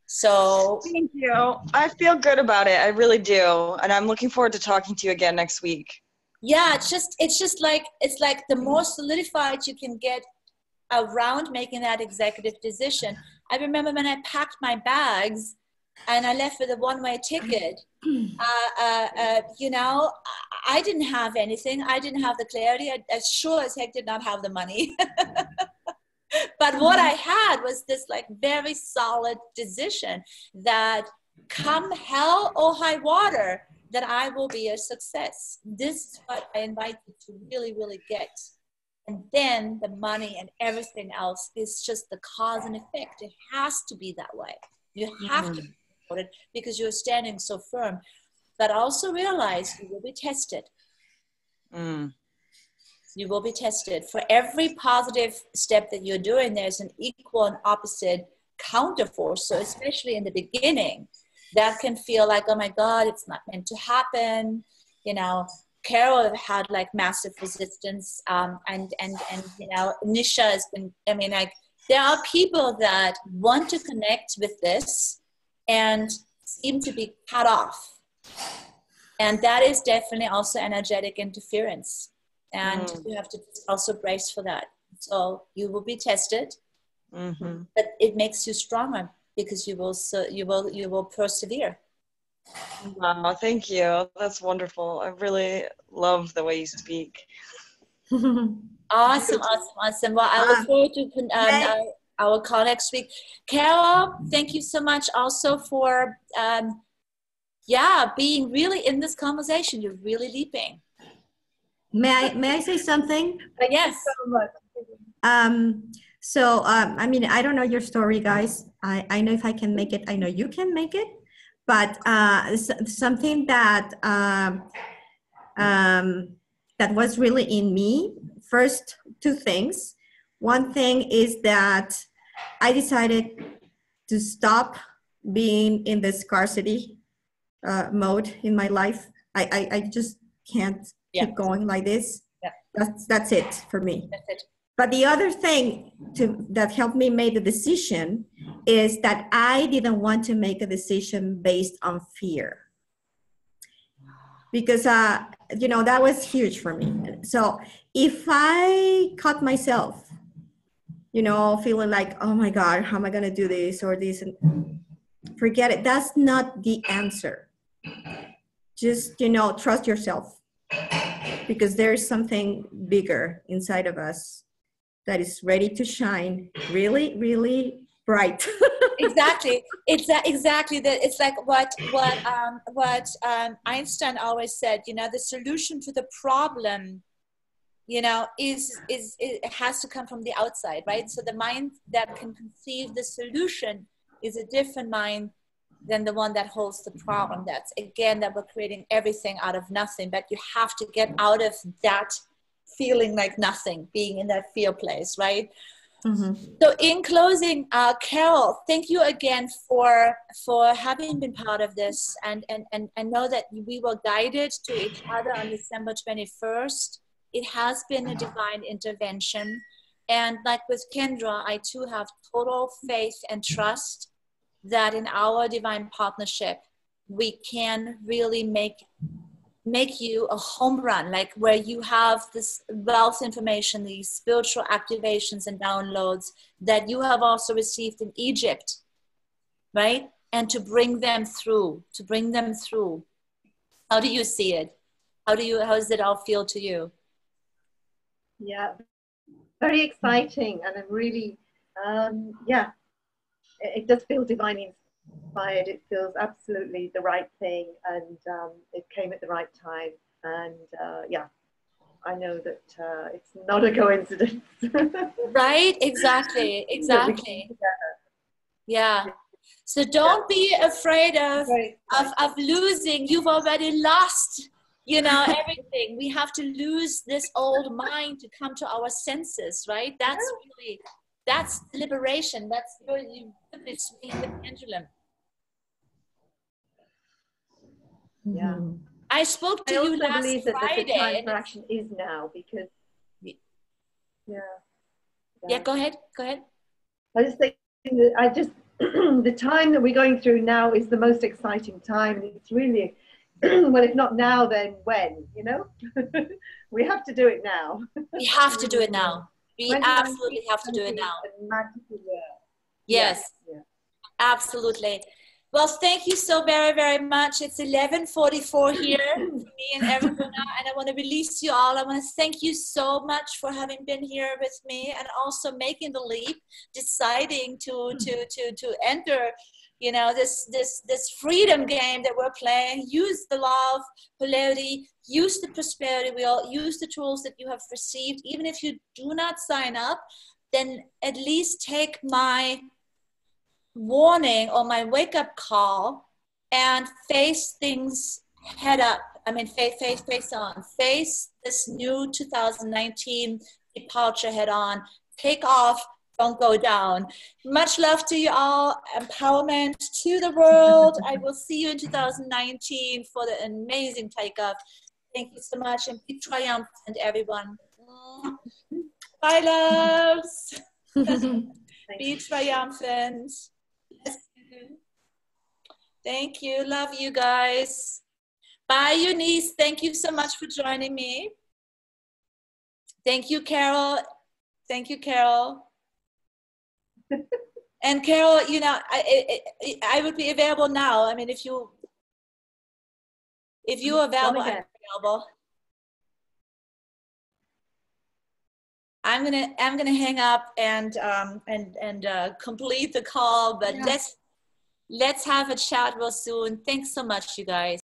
So thank you. I feel good about it. I really do. And I'm looking forward to talking to you again next week. Yeah, it's like the more solidified you can get around making that executive decision. I remember when I packed my bags and I left with a one-way ticket, I didn't have anything. I didn't have the clarity. I sure as heck did not have the money. But what I had was this like very solid decision that come hell or high water, that I will be a success. This is what I invite you to really, really get. And then the money and everything else is just the cause and effect. It has to be that way. You have to support it because you're standing so firm. But also realize you will be tested. You will be tested. For every positive step that you're doing, there's an equal and opposite counterforce. So especially in the beginning, that can feel like, oh my God, it's not meant to happen. Carol had like massive resistance, and you know, Nisha has been, I mean, like, there are people that want to connect with this and seem to be cut off. And that is definitely also energetic interference. And you have to also brace for that. So you will be tested, but it makes you stronger because you will persevere. Wow, thank you. That's wonderful. I really love the way you speak. Awesome. Well, I look forward to our call next week. Carol, thank you so much also for being really in this conversation. You're really leaping. May I say something? Yes. So much. I mean, I don't know your story, guys. I know if I can make it, I know you can make it. But something that that was really in me, first, two things. One thing is that I decided to stop being in the scarcity mode in my life. I just can't keep going like this. Yeah. That's it for me. That's it. But the other thing that helped me make the decision is that I didn't want to make a decision based on fear. Because, you know, that was huge for me. So if I caught myself, you know, feeling like, oh my God, how am I going to do this or this? And forget it. That's not the answer. Just, you know, trust yourself. Because there's something bigger inside of us that is ready to shine really, really bright. Exactly. Exactly. That it's like what Einstein always said. You know, the solution to the problem, you know, is it has to come from the outside, right? So the mind that can conceive the solution is a different mind than the one that holds the problem. That's again that we're creating everything out of nothing. But you have to get out of that feeling like nothing, being in that fear place, right? So in closing, Carol, thank you again for having been part of this, and know that we were guided to each other on December 21st. It has been a divine intervention. And like with Kendra, I too have total faith and trust that in our divine partnership, we can really make you a home run, like where you have this wealth information, these spiritual activations and downloads that you have also received in Egypt, right? And to bring them through. How do you see it? How does it all feel to you? Yeah, very exciting. And I'm really, it does feel divinely inspired. It feels absolutely the right thing, and it came at the right time. And I know that it's not a coincidence. Right? Exactly. Yeah. So don't be afraid of losing. You've already lost, you know, everything. We have to lose this old mind to come to our senses, right? That's liberation. That's you speaking with pendulum. Yeah. I spoke to you last believe that Friday. The time for action is now, because go ahead. I just think that the time that we're going through now is the most exciting time. And it's really, well, if not now, then when, you know? We have to do it now. We have to do it now. We absolutely have to do it now. Yes, absolutely. Well, thank you so very, very much. It's 11:44 here for me in Arizona, and I want to release you all. I want to thank you so much for having been here with me, and also making the leap, deciding to enter, you know, this freedom game that we're playing. Use the law of polarity, use the prosperity wheel, use the tools that you have received. Even if you do not sign up, then at least take my warning or my wake-up call and face things head up. I mean, face on. Face this new 2019 departure head on. Take off, don't go down. Much love to you all. Empowerment to the world. I will see you in 2019 for the amazing takeoff. Thank you so much, and be triumphant, everyone. Bye, loves. Be triumphant. Thank you. Love you guys. Bye, Eunice. Thank you so much for joining me. Thank you, Carol. Thank you, Carol. And Carol, you know, I would be available now. I mean, if you're available, I'm available. I'm gonna hang up and complete the call, but let's have a chat real soon. Thanks so much, you guys.